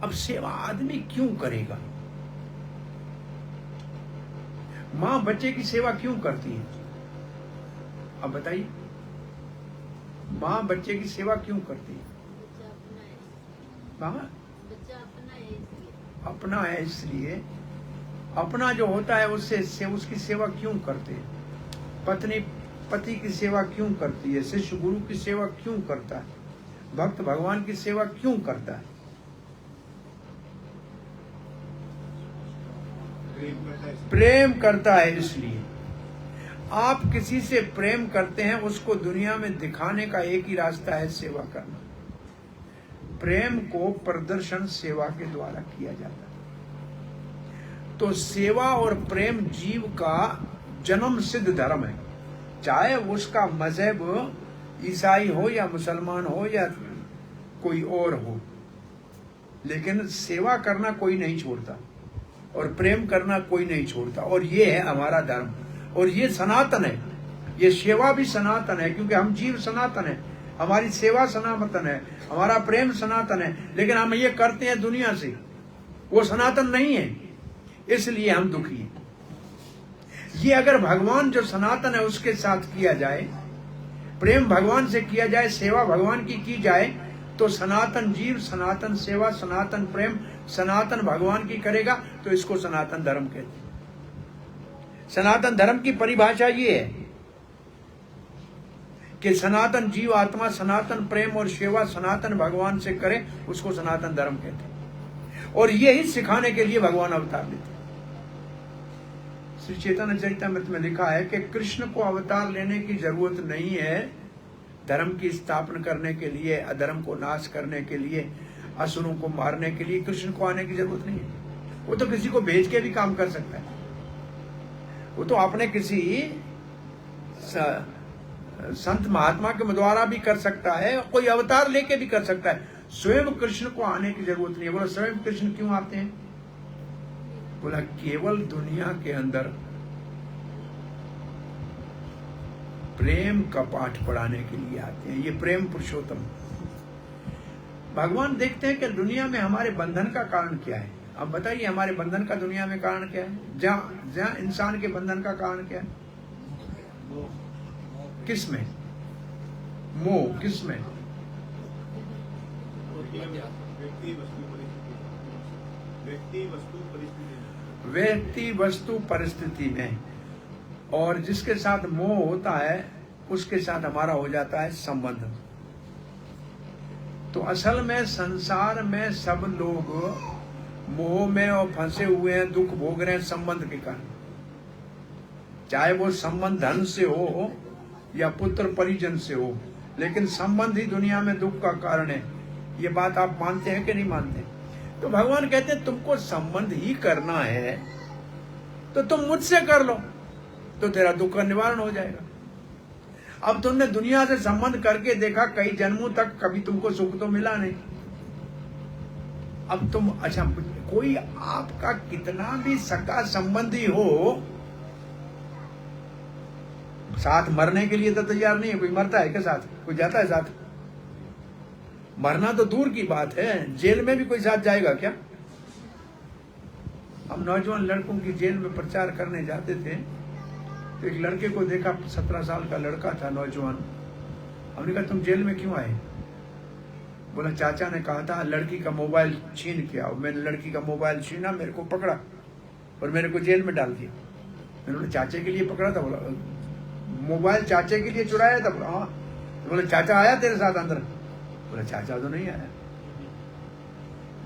अब सेवा आदमी क्यों करेगा? मां बच्चे की सेवा क्यों करती है? अब बताइए, मां बच्चे की सेवा क्यों करती है? अपना है इसलिए, अपना जो होता है उससे उसकी सेवा क्यों करते हैं? पत्नी पति की सेवा क्यों करती है? शिष्य गुरु की सेवा क्यों करता है? भक्त भगवान की सेवा क्यों करता है? प्रेम करता है। इसलिए आप किसी से प्रेम करते हैं, उसको दुनिया में दिखाने का एक ही रास्ता है, सेवा करना। प्रेम को प्रदर्शन सेवा के द्वारा किया जाता है। तो सेवा और प्रेम जीव का जन्म सिद्ध धर्म है, चाहे उसका मजहब ईसाई हो या मुसलमान हो या कोई और हो, लेकिन सेवा करना कोई नहीं छोड़ता और प्रेम करना कोई नहीं छोड़ता। और ये है हमारा धर्म, और ये सनातन है। ये सेवा भी सनातन है, क्योंकि हम जीव सनातन है, हमारी सेवा सनातन है, हमारा प्रेम सनातन है, लेकिन हम ये करते हैं दुनिया से, वो सनातन नहीं है, इसलिए हम दुखी हैं। ये अगर भगवान जो सनातन है उसके साथ किया जाए, प्रेम भगवान से किया जाए, सेवा भगवान की जाए, तो सनातन जीव, सनातन सेवा, सनातन प्रेम, सनातन भगवान की करेगा, तो इसको सनातन धर्म कहते हैं। सनातन धर्म की परिभाषा ये है कि सनातन जीव आत्मा सनातन प्रेम और सेवा सनातन भगवान से करे, उसको सनातन धर्म कहते हैं। और यही सिखाने के लिए भगवान अवतार लेते हैं। श्री चैतन्य चरितमृत में लिखा है कि कृष्ण को अवतार लेने की जरूरत नहीं है धर्म की स्थापना करने के लिए, अधर्म को नाश करने के लिए, असुरों को मारने के लिए कृष्ण को आने की जरूरत नहीं है। वो तो किसी को भेज के भी काम कर सकता है, वो तो अपने किसी संत महात्मा के द्वारा भी कर सकता है, कोई अवतार लेके भी कर सकता है। स्वयं कृष्ण को आने की जरूरत नहीं है। बोला स्वयं कृष्ण क्यों आते हैं? बोला केवल दुनिया के अंदर प्रेम का पाठ पढ़ाने के लिए आते हैं। ये प्रेम पुरुषोत्तम भगवान देखते हैं कि दुनिया में हमारे बंधन का कारण क्या है। अब बताइए हमारे बंधन का दुनिया में कारण क्या है? जहां इंसान के बंधन का कारण क्या है? किस में? मोह। किस में? व्यक्ति वस्तु परिस्थिति में। और जिसके साथ मोह होता है उसके साथ हमारा हो जाता है संबंध। तो असल में संसार में सब लोग मोह में और फंसे हुए हैं, दुख भोग रहे हैं संबंध के कारण। चाहे वो संबंध धन से हो या पुत्र परिजन से हो, लेकिन संबंध ही दुनिया में दुख का कारण है। ये बात आप मानते हैं कि नहीं मानते? तो भगवान कहते हैं तुमको संबंध ही करना है तो तुम मुझसे कर लो, तो तेरा दुख का निवारण हो जाएगा। अब तुमने दुनिया से संबंध करके देखा, कई जन्मों तक कभी तुमको सुख तो मिला नहीं। अब तुम अच्छा, कोई आपका कितना भी सगा संबंधी हो, साथ मरने के लिए तो तैयार नहीं है। कोई मरता है क्या साथ? कोई जाता है साथ? मरना तो दूर की बात है, जेल में भी कोई साथ जाएगा क्या? हम नौजवान लड़कों की जेल में प्रचार करने जाते थे, तो एक लड़के को देखा, 17 साल का लड़का था, नौजवान। हमने कहा तुम जेल में क्यों आए? बोला चाचा ने कहा था लड़की का मोबाइल छीन के आओ। मैंने लड़की का मोबाइल छीना, मेरे को पकड़ा और मेरे को जेल में डाल दिया। मैंने बोला चाचे के लिए पकड़ा था? बोला मोबाइल चाचे के लिए चुराया था? बोला हाँ। बोला चाचा आया तेरे साथ अंदर? बोला चाचा तो नहीं आया।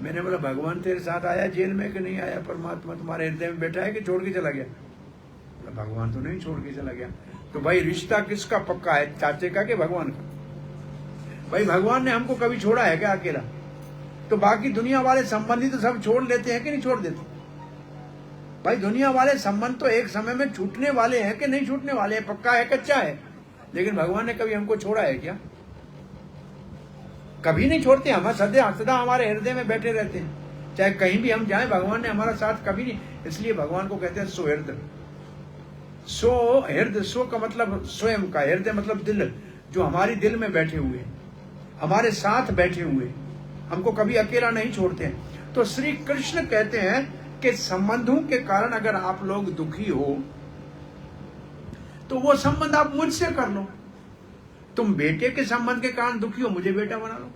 मैंने बोला भगवान तेरे साथ आया जेल में कि नहीं आया? परमात्मा तुम्हारे हृदय में बैठा है कि छोड़ के चला गया? बोला भगवान तो नहीं छोड़ के चला गया। तो भाई रिश्ता किसका पक्का है, चाचे का कि भगवान का? भाई भगवान ने हमको कभी छोड़ा है क्या अकेला? तो बाकी दुनिया वाले संबंधी तो सब छोड़ लेते हैं कि नहीं छोड़ देते? भाई दुनिया वाले संबंध तो एक समय में छूटने वाले हैं कि नहीं छूटने वाले हैं, पक्का है कच्चा है। लेकिन भगवान ने कभी हमको छोड़ा है क्या? कभी नहीं छोड़ते। हम सदा हमारे हृदय में बैठे रहते हैं, चाहे कहीं भी हम जाएं, भगवान ने हमारा साथ कभी नहीं। इसलिए भगवान को कहते हैं सुहृद। सुहृद, सो का मतलब स्वयं का, हृदय मतलब दिल, जो हमारी दिल में बैठे हुए, हमारे साथ बैठे हुए, हमको कभी अकेला नहीं छोड़ते हैं। तो श्री कृष्ण कहते हैं कि संबंधों के कारण अगर आप लोग दुखी हो तो वो संबंध आप मुझसे कर लो। तुम बेटे के संबंध के कारण दुखी हो, मुझे बेटा बना लो।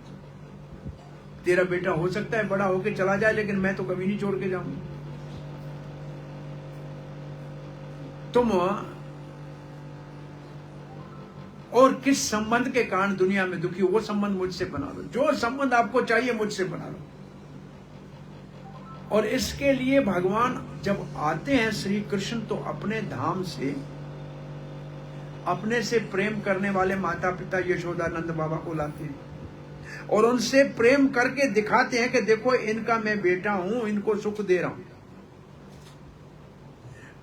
तेरा बेटा हो सकता है बड़ा होके चला जाए, लेकिन मैं तो कभी नहीं छोड़ के जाऊंगा। तुम और किस संबंध के कारण दुनिया में दुखी हो, वो संबंध मुझसे बना लो। जो संबंध आपको चाहिए मुझसे बना लो। और इसके लिए भगवान जब आते हैं श्री कृष्ण, तो अपने धाम से, अपने से प्रेम करने वाले माता पिता यशोदानंद बाबा को लाते हैं और उनसे प्रेम करके दिखाते हैं कि देखो इनका मैं बेटा हूं, इनको सुख दे रहा हूं।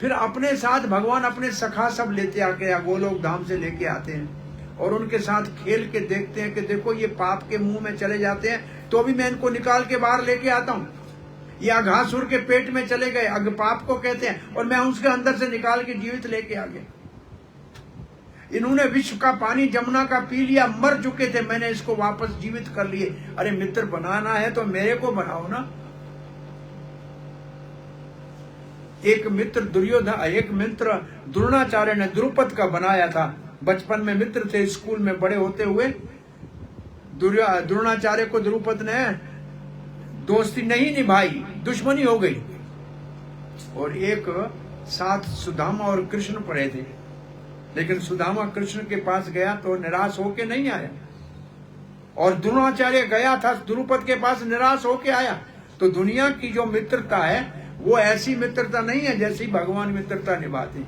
फिर अपने साथ भगवान अपने सखा सब लेते आके या गोलोक धाम से लेके आते हैं और उनके साथ खेल के देखते हैं कि देखो ये पाप के मुंह में चले जाते हैं तो भी मैं इनको निकाल के बाहर लेके आता हूं। ये अघासुर के पेट में चले गए, अग पाप को कहते हैं, और मैं उसके अंदर से निकाल के जीवित लेके आ गया। इन्होंने विश्व का पानी जमुना का पी लिया, मर चुके थे, मैंने इसको वापस जीवित कर लिए। अरे मित्र बनाना है तो मेरे को बनाओ ना। एक मित्र द्रोणाचार्य ने द्रुपद का बनाया था। बचपन में मित्र थे, स्कूल में बड़े होते हुए द्रोणाचार्य को द्रुपद ने दोस्ती नहीं निभाई, दुश्मनी हो गई। और एक साथ सुदामा और कृष्ण पड़े थे, लेकिन सुदामा कृष्ण के पास गया तो निराश होके नहीं आया, और द्रोणाचार्य गया था द्रुपद के पास, निराश होके आया। तो दुनिया की जो मित्रता है वो ऐसी मित्रता नहीं है जैसी भगवान मित्रता निभाते।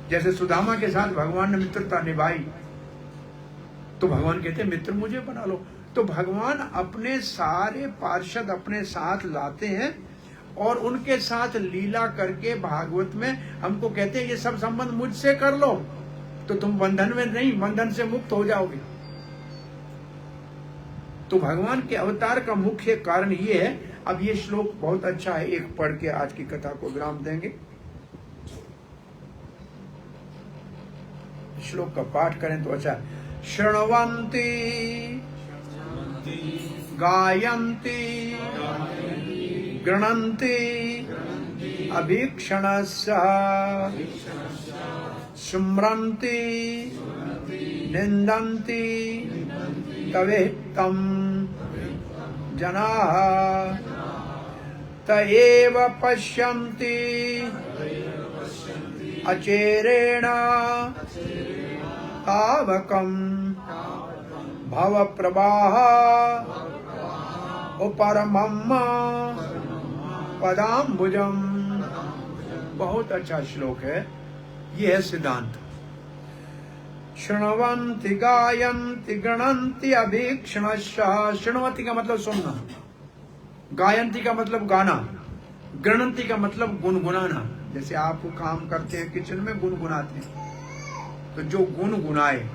जैसे सुदामा के साथ भगवान ने मित्रता निभाई तो भगवान कहते मित्र मुझे बना लो। तो भगवान अपने सारे पार्षद अपने साथ लाते हैं और उनके साथ लीला करके भागवत में हमको कहते हैं ये सब संबंध मुझसे कर लो तो तुम बंधन में नहीं, बंधन से मुक्त हो जाओगे। तो भगवान के अवतार का मुख्य कारण ये है। अब ये श्लोक बहुत अच्छा है, एक पढ़ के आज की कथा को विराम देंगे। श्लोक का पाठ करें तो अच्छा। शृण्वन्ति गायन्ति गृह्णन्ति अभीक्षणस्य स्मरन्ति निन्दन्ति तवेत्तं जनाः त एव पश्यन्ति अचेरेण तावकम् भवप्रवाह उपरमम् पदाम्बुजम्। बहुत अच्छा श्लोक है, ये है सिद्धांत। शृण्वन्ति गायन्ति गृह्णन्ति अभीक्षणस्य। शृण्वन्ति का मतलब सुनना, गायन्ति का मतलब गाना, गृह्णन्ति का मतलब गुनगुनाना। जैसे आप काम करते हैं किचन में गुनगुनाते हैं, तो जो गुनगुनाए।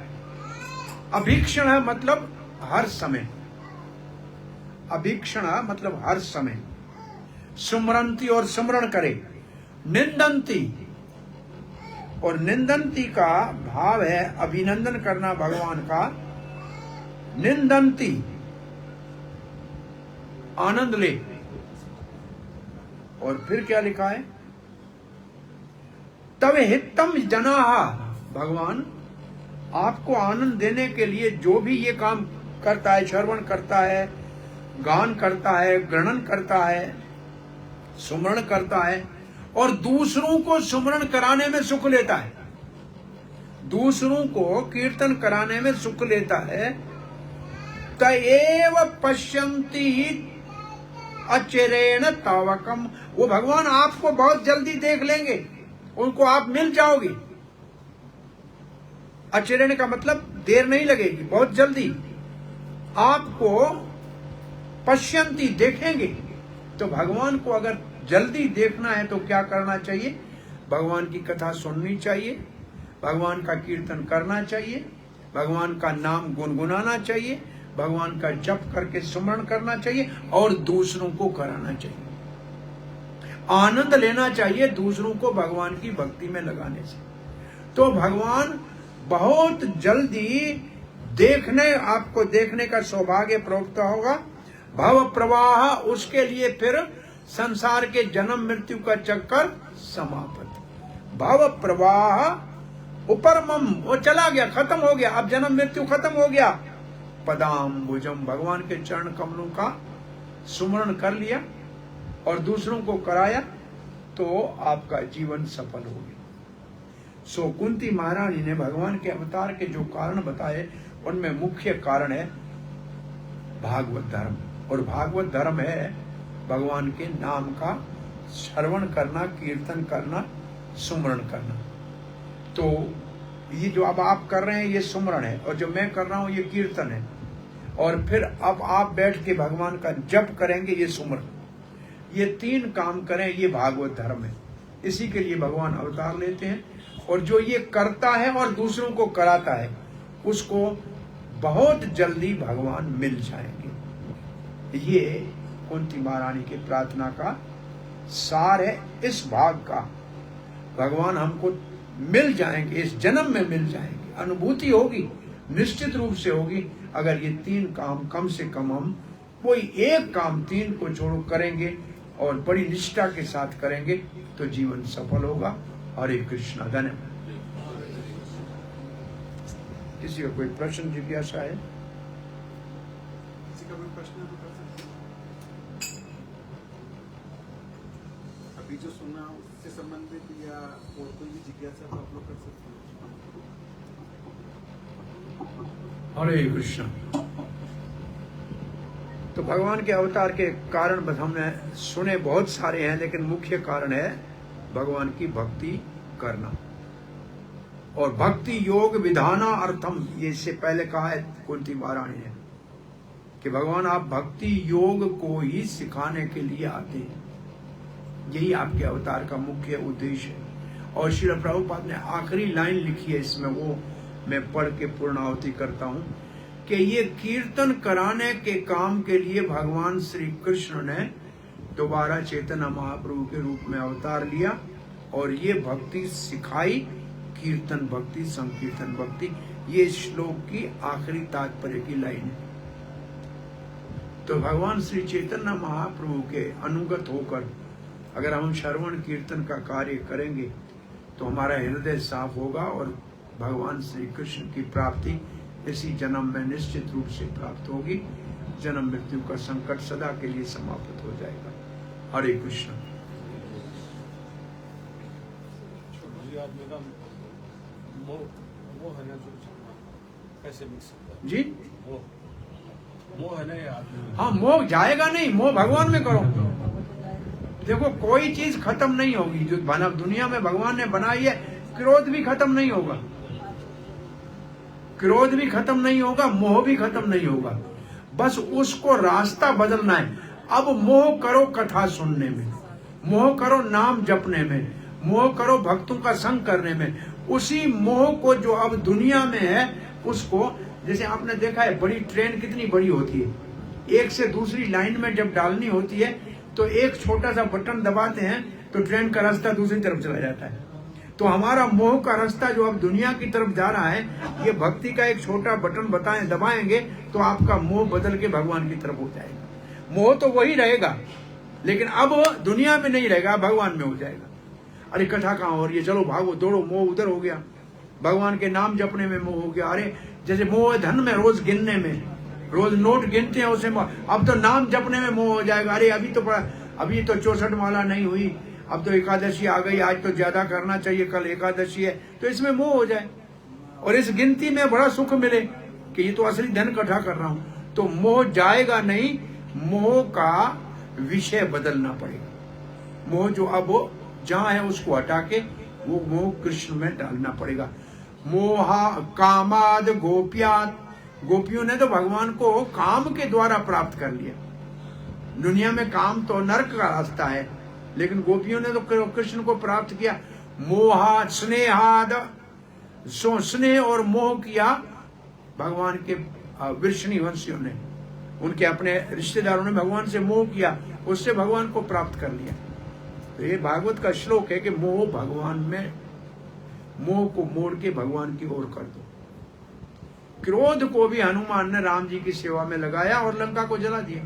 अभीक्षण है मतलब हर समय, अभीक्षण मतलब हर समय। सुमरंती और सुमरण करे। निंदंती, और निंदंती का भाव है अभिनंदन करना भगवान का। निंदंती आनंद ले। और फिर क्या लिखा है, तवे हितम जनाहा। भगवान आपको आनंद देने के लिए जो भी ये काम करता है, श्रवण करता है, गान करता है, ग्रहण करता है, सुमरण करता है और दूसरों को सुमरण कराने में सुख लेता है, दूसरों को कीर्तन कराने में सुख लेता है। तएव पश्यन्ति अचिरेण तावकम। वो भगवान आपको बहुत जल्दी देख लेंगे, उनको आप मिल जाओगे। अचिरेण का मतलब देर नहीं लगेगी, बहुत जल्दी आपको पश्यन्ति देखेंगे। तो भगवान को अगर जल्दी देखना है तो क्या करना चाहिए, भगवान की कथा सुननी चाहिए, भगवान का कीर्तन करना चाहिए, भगवान का नाम गुनगुनाना चाहिए, भगवान का जप करके सुमरण करना चाहिए और दूसरों को कराना चाहिए। आनंद लेना चाहिए दूसरों को भगवान की भक्ति में लगाने से। तो भगवान बहुत जल्दी देखने, आपको देखने का सौभाग्य प्राप्त होगा। भव प्रवाह, उसके लिए फिर संसार के जन्म मृत्यु का चक्कर समाप्त। भव प्रवाह उपरमम, वो चला गया, खत्म हो गया, अब जन्म मृत्यु खत्म हो गया। पदाम्बुजम, भगवान के चरण कमलों का सुमरण कर लिया और दूसरों को कराया तो आपका जीवन सफल हो गया। सो कुंती महारानी ने भगवान के अवतार के जो कारण बताए उनमें मुख्य कारण है भागवत धर्म। और भागवत धर्म है भगवान के नाम का श्रवण करना, कीर्तन करना, सुमरण करना। तो ये जो अब आप कर रहे हैं ये सुमरण है, और जो मैं कर रहा हूं ये कीर्तन है। और फिर अब आप बैठ के भगवान का जप करेंगे, ये सुमरण। ये तीन काम करें, ये भागवत धर्म है। इसी के लिए भगवान अवतार लेते हैं। और जो ये करता है और दूसरों को कराता है, उसको बहुत जल्दी भगवान मिल जाएंगे। ये कुंती महारानी की प्रार्थना का सार है। इस भाग का भगवान हमको मिल जाएंगे, इस जन्म में मिल जाएंगे। अनुभूति होगी, निश्चित रूप से होगी, अगर ये 3 काम कम से कम हम कोई एक काम 3 को छोड़ो करेंगे और बड़ी निष्ठा के साथ करेंगे तो जीवन सफल होगा। हरे कृष्णा। धन्यवाद। किसी का कोई प्रश्न जिज्ञासा है? किसी का कोई प्रश्न है तो कर सकते हैं। अभी जो सुना उससे संबंधित या और कोई भी जिज्ञासा तो आप लोग कर सकते हैं। हरे कृष्णा। तो भगवान के अवतार के कारण बस हमने सुने बहुत सारे हैं, लेकिन मुख्य कारण है भगवान की भक्ति करना। और भक्ति योग विधाना अर्थम, ये इससे पहले कहा है कुंती महारानी ने कि भगवान आप भक्ति योग को ही सिखाने के लिए आते हैं। यही आपके अवतार का मुख्य उद्देश्य है। और श्रील प्रभुपाद ने आखिरी लाइन लिखी है इसमें, वो मैं पढ़ के पूर्णाहुति करता हूं कि ये कीर्तन कराने के काम के लिए भगवान श्री कृष्ण ने दोबारा चैतन्य महाप्रभु के रूप में अवतार लिया और ये भक्ति सिखाई। कीर्तन भक्ति, संकीर्तन भक्ति, ये श्लोक की आखिरी तात्पर्य की लाइन है। तो भगवान श्री चैतन्य महाप्रभु के अनुगत होकर अगर हम श्रवण कीर्तन का कार्य करेंगे तो हमारा हृदय साफ होगा और भगवान श्री कृष्ण की प्राप्ति इसी जन्म में निश्चित रूप से प्राप्त होगी। जन्म मृत्यु का संकट सदा के लिए समाप्त हो जाएगा। हरे कृष्ण। मोह है ना जो कैसे मिक्स होता है? जी मोह है ना ये आदमी। हाँ, मोह जाएगा नहीं, मोह भगवान में करो। देखो कोई चीज खत्म नहीं होगी जो दुनिया में भगवान ने बनाई है। क्रोध भी खत्म नहीं होगा, क्रोध भी खत्म नहीं होगा, मोह भी खत्म नहीं होगा। बस उसको रास्ता बदलना है। अब मोह करो कथा सुनने में, मोह करो नाम जपने में, मोह करो भक्तों का संग करने में। उसी मोह को जो अब दुनिया में है उसको, जैसे आपने देखा है बड़ी ट्रेन कितनी बड़ी होती है, एक से दूसरी लाइन में जब डालनी होती है तो एक छोटा सा बटन दबाते हैं तो ट्रेन का रास्ता दूसरी तरफ चला जाता है। तो हमारा मोह का रास्ता जो अब दुनिया की तरफ जा रहा है, ये भक्ति का एक छोटा बटन दबाएंगे तो आपका मोह बदल के भगवान की तरफ हो जाएगा। मोह तो वही रहेगा लेकिन अब दुनिया में नहीं रहेगा, भगवान में हो जाएगा। अरे कथा कहाँ हो रही है, चलो भागो दौड़ो, मोह उधर हो गया। भगवान के नाम जपने में मोह हो गया। अरे जैसे मोह है धन में, रोज गिनने में, रोज नोट गिनते हैं उसे, अब तो नाम जपने में मोह हो जाएगा। अरे अभी तो 64 माला नहीं हुई, अब तो एकादशी आ गई, आज तो ज्यादा करना चाहिए, कल एकादशी है, तो इसमें मोह हो जाए। और इस गिनती में बड़ा सुख मिले कि ये तो असली धन इकट्ठा कर रहा हूं, तो मोह जाएगा नहीं। मोह का विषय बदलना पड़ेगा। मोह जो अब जहां है उसको हटा के वो मोह कृष्ण में डालना पड़ेगा। मोहा कामाद गोप्यात, गोपियों ने तो भगवान को काम के द्वारा प्राप्त कर लिया। दुनिया में काम तो नरक का रास्ता है, लेकिन गोपियों ने तो कृष्ण को प्राप्त किया। मोहा स्नेहाद, स्नेह और मोह किया भगवान के वृषणी वंशियों ने, उनके अपने रिश्तेदारों ने भगवान से मोह किया, उससे भगवान को प्राप्त कर लिया। तो ये भागवत का श्लोक है कि मोह भगवान में, मोह को मोड़ के भगवान की ओर कर दो। क्रोध को भी हनुमान ने राम जी की सेवा में लगाया और लंका को जला दिया।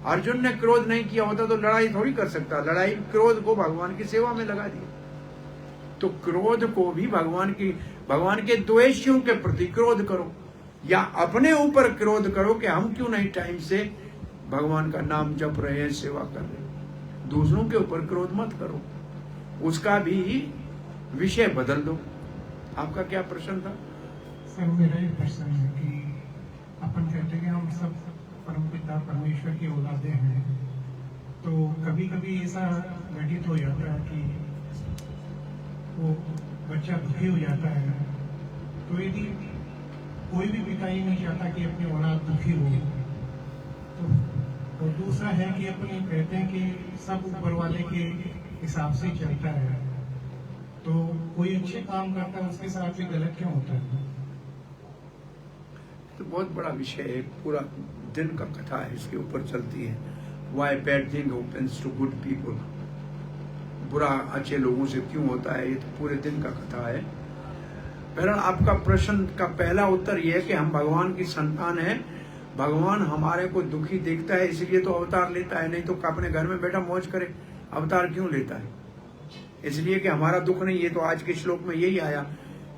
अर्जुन ने क्रोध नहीं किया होता तो लड़ाई थोड़ी कर सकता, लड़ाई क्रोध को भगवान की सेवा में लगा दिया। तो क्रोध को भी भगवान के द्वेषियों के प्रति क्रोध करो, या अपने ऊपर क्रोध करो कि हम क्यों नहीं टाइम से भगवान का नाम जप रहे हैं, सेवा कर रहे हैं। दूसरों के ऊपर क्रोध मत करो, उसका भी विषय बदल दो। आपका क्या प्रश्न था? सर मेरा एक प्रश्न है कि अपन कहते हैं कि हम सब परमपिता परमेश्वर की औलादे हैं, तो कभी कभी ऐसा घटित हो जाता है कि वो बच्चा दुखी हो जाता है। तो यदि कोई भी पिता ही नहीं चाहता कि अपनी औलाद दुखी हो, तो और दूसरा है कि अपने कहते हैं कि सब ऊपर वाले के हिसाब से ही चलता है, तो कोई अच्छे काम करता है उसके साथ भी गलत क्यों होता है? तो बहुत बड़ा विषय है, पूरा दिन का कथा है इसके ऊपर चलती है। Why bad thing happens to good people, बुरा अच्छे लोगों से क्यों होता है, ये तो पूरे दिन का कथा है। बहरहाल आपका प्रश्न का पहला उत्तर यह है कि हम भगवान की संतान हैं, भगवान हमारे को दुखी देखता है इसलिए तो अवतार लेता है, नहीं तो अपने घर में बैठा मौज करे अवतार क्यों लेता है? इसलिए कि हमारा दुख नहीं। ये तो आज के श्लोक में यही आया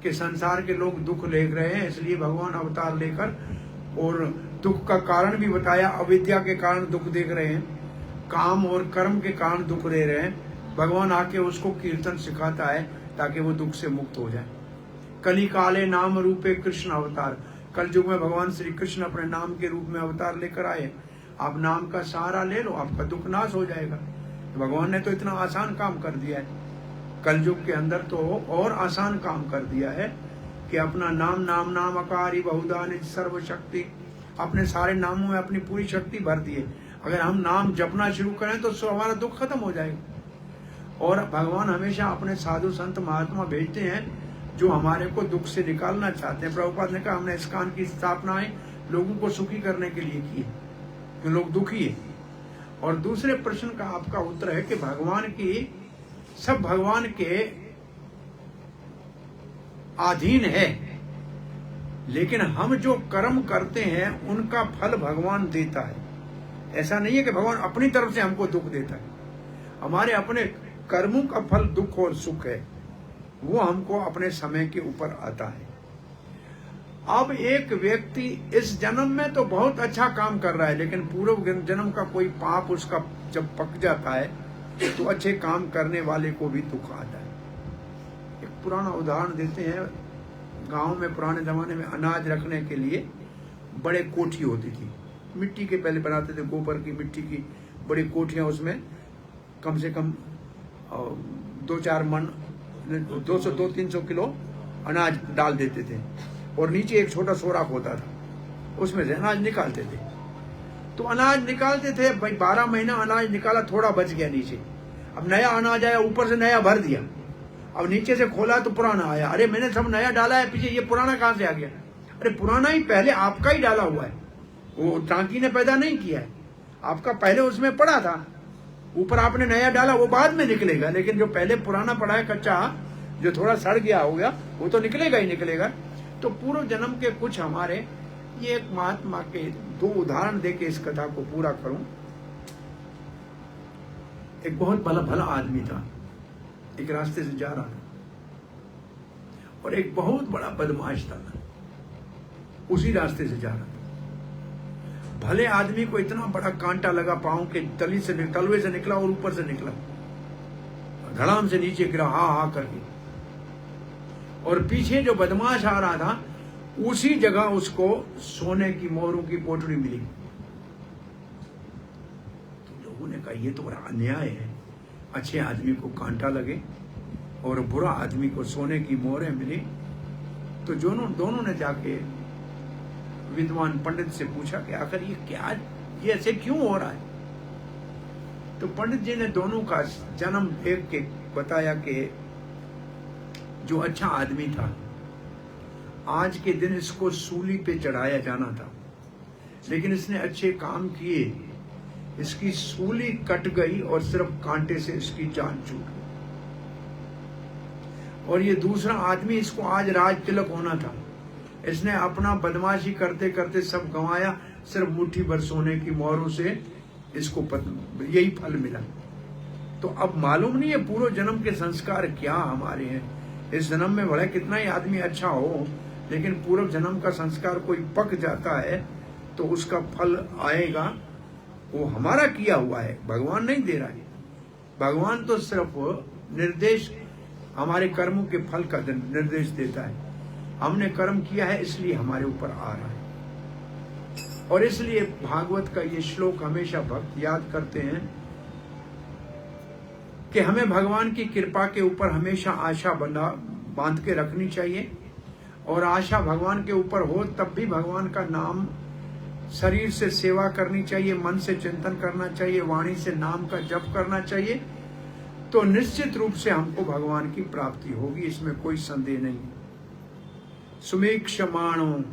कि संसार के लोग दुख ले रहे हैं इसलिए भगवान अवतार लेकर, और दुख का कारण भी बताया, अविद्या के कारण दुख देख रहे हैं, काम और कर्म के कारण दुख ले रहे हैं। भगवान आके उसको कीर्तन सिखाता है ताकि वो दुख से मुक्त हो जाए। कली काले नाम रूपे कृष्ण अवतार, कल युग में भगवान श्री कृष्ण अपने नाम के रूप में अवतार लेकर आए। आप नाम का सहारा ले लो, आपका दुख नाश हो जाएगा। भगवान ने तो इतना आसान काम कर दिया है, कल युग के अंदर तो और आसान काम कर दिया है कि अपना नाम नाम नाम अकारी बहुधा निज सर्व शक्ति, अपने सारे नामों में अपनी पूरी शक्ति भर दी है। अगर हम नाम जपना शुरू करें तो हमारा दुख खत्म हो जाएगा। और भगवान हमेशा अपने साधु संत महात्मा भेजते हैं जो हमारे को दुख से निकालना चाहते हैं। प्रभुपाद ने कहा हमने इस्कॉन की स्थापनाएं लोगों को सुखी करने के लिए की है, कि लोग दुखी है। और दूसरे प्रश्न का आपका उत्तर है कि भगवान की सब भगवान के अधीन है, लेकिन हम जो कर्म करते हैं उनका फल भगवान देता है। ऐसा नहीं है कि भगवान अपनी तरफ से हमको दुख देता है, हमारे अपने कर्मों का फल दुख और सुख है, वो हमको अपने समय के ऊपर आता है। अब एक व्यक्ति इस जन्म में तो बहुत अच्छा काम कर रहा है, लेकिन पूर्व जन्म का कोई पाप उसका जब पक जाता है तो अच्छे काम करने वाले को भी दुख आता है। एक पुराना उदाहरण देते हैं, गांव में पुराने जमाने में अनाज रखने के लिए बड़े कोठी होती थी, मिट्टी के पहले बनाते थे, गोबर की मिट्टी की बड़ी कोठियां, उसमें कम से कम 2-4 मन 200-300 किलो अनाज डाल देते थे, और नीचे एक छोटा सोराख होता था, उसमें से अनाज निकालते थे। तो अनाज निकालते थे भाई, 12 महीना अनाज निकाला, थोड़ा बच गया नीचे, अब नया अनाज आया, ऊपर से नया भर दिया, अब नीचे से खोला तो पुराना आया। अरे मैंने सब नया डाला है पीछे, ये पुराना कहां से आ गया? अरे पुराना ही पहले आपका ही डाला हुआ है, वो टांकी ने पैदा नहीं किया है, आपका पहले उसमें पड़ा था, ऊपर आपने नया डाला, वो बाद में निकलेगा, लेकिन जो पहले पुराना पड़ा है कच्चा, जो थोड़ा सड़ गया हो गया, वो तो निकलेगा ही निकलेगा। तो पूर्व जन्म के कुछ हमारे, ये एक महात्मा के 2 उदाहरण देके इस कथा को पूरा करूं। एक बहुत भला आदमी था, एक रास्ते से जा रहा था, और एक बहुत बड़ा बदमाश था, उसी रास्ते से जा रहा था। भले आदमी को इतना बड़ा कांटा लगा पांव के तलवे से निकला और ऊपर से निकला, धड़ाम से नीचे गिरा हा करके, और पीछे जो बदमाश आ रहा था उसी जगह उसको सोने की मोहरों की पोटली मिली। तो लोगों ने कहा ये तो बड़ा अन्याय है, अच्छे आदमी को कांटा लगे और बुरा आदमी को सोने की मोहरें मिली। तो दोनों ने जाके विद्वान पंडित से पूछा कि आखिर ये क्या, ये ऐसे क्यों हो रहा है? तो पंडित जी ने दोनों का जन्म देख के बताया कि जो अच्छा आदमी था, आज के दिन इसको सूली पे चढ़ाया जाना था, लेकिन इसने अच्छे काम किए, इसकी सूली कट गई और सिर्फ कांटे से इसकी जान छूट गई। और ये दूसरा आदमी, इसको आज राज तिलक होना था, इसने अपना बदमाशी करते करते सब गंवाया, सिर्फ मुट्ठी भर सोने की मोहरों से इसको यही फल मिला। तो अब मालूम नहीं है पूर्व जन्म के संस्कार क्या हमारे हैं। इस जन्म में भले कितना ही आदमी अच्छा हो, लेकिन पूर्व जन्म का संस्कार कोई पक जाता है तो उसका फल आएगा, वो हमारा किया हुआ है, भगवान नहीं दे रहा है। भगवान तो सिर्फ निर्देश, हमारे कर्मों के फल का निर्देश देता है। हमने कर्म किया है इसलिए हमारे ऊपर आ रहा है। और इसलिए भागवत का ये श्लोक हमेशा भक्त याद करते हैं कि हमें भगवान की कृपा के ऊपर हमेशा आशा बांध के रखनी चाहिए, और आशा भगवान के ऊपर हो तब भी भगवान का नाम शरीर से सेवा करनी चाहिए, मन से चिंतन करना चाहिए, वाणी से नाम का जप करना चाहिए, तो निश्चित रूप से हमको भगवान की प्राप्ति होगी, इसमें कोई संदेह नहीं। सुमेक्षमाणो,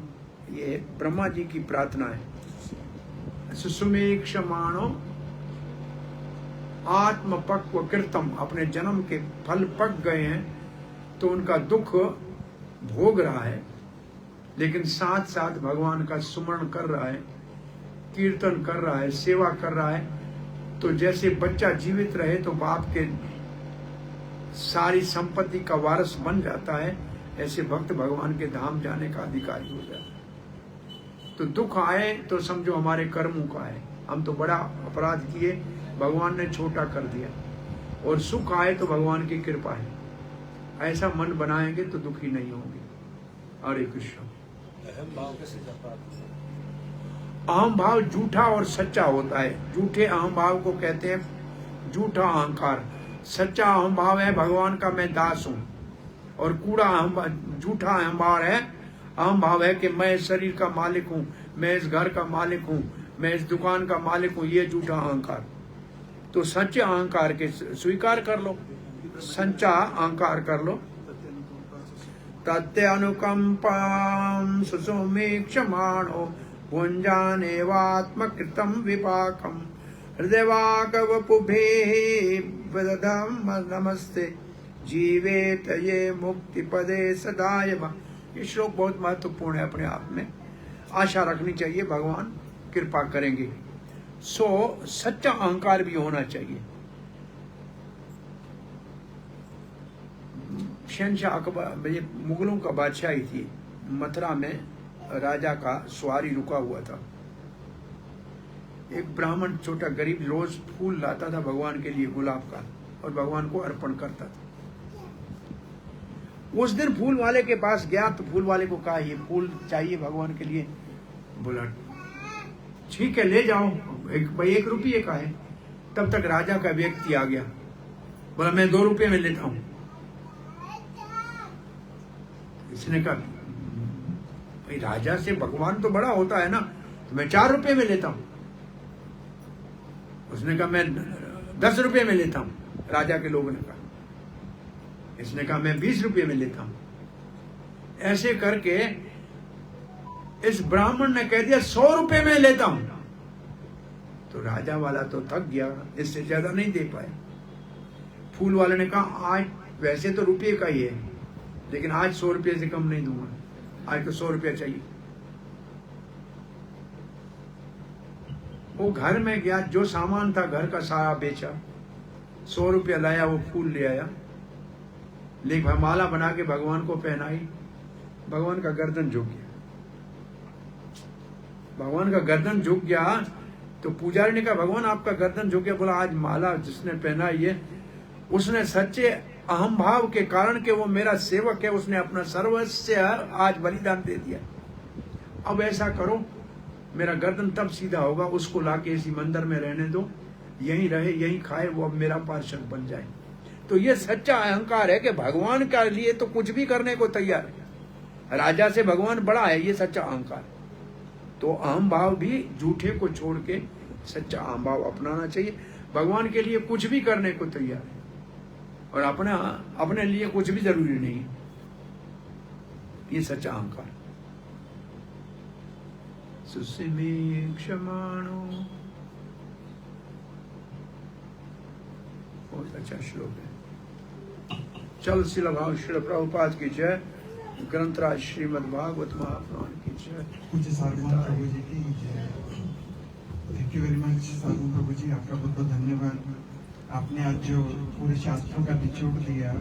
ये ब्रह्मा जी की प्रार्थना है। सुमेक्षमाणो आत्म पक्व कृतम, अपने जन्म के फल पक गए हैं तो उनका दुख भोग रहा है, लेकिन साथ साथ भगवान का सुमरण कर रहा है, कीर्तन कर रहा है, सेवा कर रहा है। तो जैसे बच्चा जीवित रहे तो बाप के सारी संपत्ति का वारिस बन जाता है, ऐसे भक्त भगवान के धाम जाने का अधिकारी हो जाता है। तो दुख आए तो समझो हमारे कर्मों का है, हम तो बड़ा अपराध किए, भगवान ने छोटा कर दिया, और सुख आए तो भगवान की कृपा है। ऐसा मन बनाएंगे तो दुखी नहीं होंगे। हरे कृष्ण। अहम भाव झूठा और सच्चा होता है। झूठे अहम भाव को कहते हैं झूठा अहंकार। सच्चा अहम भाव है भगवान का मैं दास हूं, और कूड़ा झूठा अहम भाव है कि मैं इस शरीर का मालिक हूं, मैं इस घर का मालिक हूं, मैं इस दुकान का मालिक हूं, ये झूठा अहंकार। तो सच्चे अहंकार के स्वीकार कर लो, सच्चा अहंकार कर लो। तत्यनुकंपां सुसुमीक्षमाणो भुञ्जानेवात्मकृतं विपाकम् हृदयवाकवपुभे वदधं नमस्ते जीवेत ये मुक्ति पदे सदाय। ये श्लोक बहुत महत्वपूर्ण है अपने आप में। आशा रखनी चाहिए भगवान कृपा करेंगे। सच्चा अहंकार भी होना चाहिए। शहनशाह अकबर, ये मुगलों का बादशाह ही थी, मथुरा में राजा का सवारी रुका हुआ था। एक ब्राह्मण छोटा गरीब रोज फूल लाता था भगवान के लिए, गुलाब का, और भगवान को अर्पण करता था। उस दिन फूल वाले के पास गया तो फूल वाले को कहा ये फूल चाहिए भगवान के लिए। बोला ठीक है ले जाओ, भाई 1 रुपये का है। तब तक राजा का व्यक्ति आ गया, बोला मैं 2 रुपये में लेता हूं। इसने कहा भाई राजा से भगवान तो बड़ा होता है ना, तो मैं 4 रुपये में लेता हूं। उसने कहा मैं 10 रुपये में लेता हूं। राजा के लोगों ने कहा, इसने कहा मैं 20 रुपये में लेता हूं। ऐसे करके इस ब्राह्मण ने कह दिया 100 रुपये में लेता हूं। तो राजा वाला तो थक गया, इससे ज्यादा नहीं दे पाए। फूल वाले ने कहा आज वैसे तो रुपये का ही है, लेकिन आज 100 रुपये से कम नहीं दूंगा, आज तो 100 रुपया चाहिए। वो घर में गया, जो सामान था घर का सारा बेचा, 100 रुपया लाया, वो फूल ले आया, लेकिन माला बना के भगवान को पहनाई। भगवान का गर्दन झुक गया। भगवान का गर्दन झुक गया तो पुजारी ने कहा भगवान आपका गर्दन झुक गया। बोला आज माला जिसने पहनाई है उसने सच्चे अहम भाव के कारण के वो मेरा सेवक है, उसने अपना सर्वस्व आज बलिदान दे दिया। अब ऐसा करो, मेरा गर्दन तब सीधा होगा, उसको लाके इसी मंदिर में रहने दो, यहीं रहे, यहीं खाए, वो अब मेरा पार्षद बन जाए। तो ये सच्चा अहंकार है कि भगवान के लिए तो कुछ भी करने को तैयार है। राजा से भगवान बड़ा है, ये सच्चा अहंकार। तो अहम भाव भी झूठे को छोड़ के सच्चा अहम भाव अपनाना चाहिए। भगवान के लिए कुछ भी करने को तैयार है, और अपने लिए कुछ भी जरूरी नहीं है। ये सच्चा अहंकार। सुसीमीक्षमाणो, बहुत अच्छा श्लोक है। चल शिल भाव श्रील प्रभुपाद की जय। ग्रंथराज श्रीमद् भागवत महापुराण की जय। पूज्य सार्वभौम प्रभु जी की जय। थैंक यू वेरी मच सार्वभौम प्रभु जी, आपका बहुत बहुत धन्यवाद। आपने आज जो पूरे शास्त्रों का निचोड़ दिया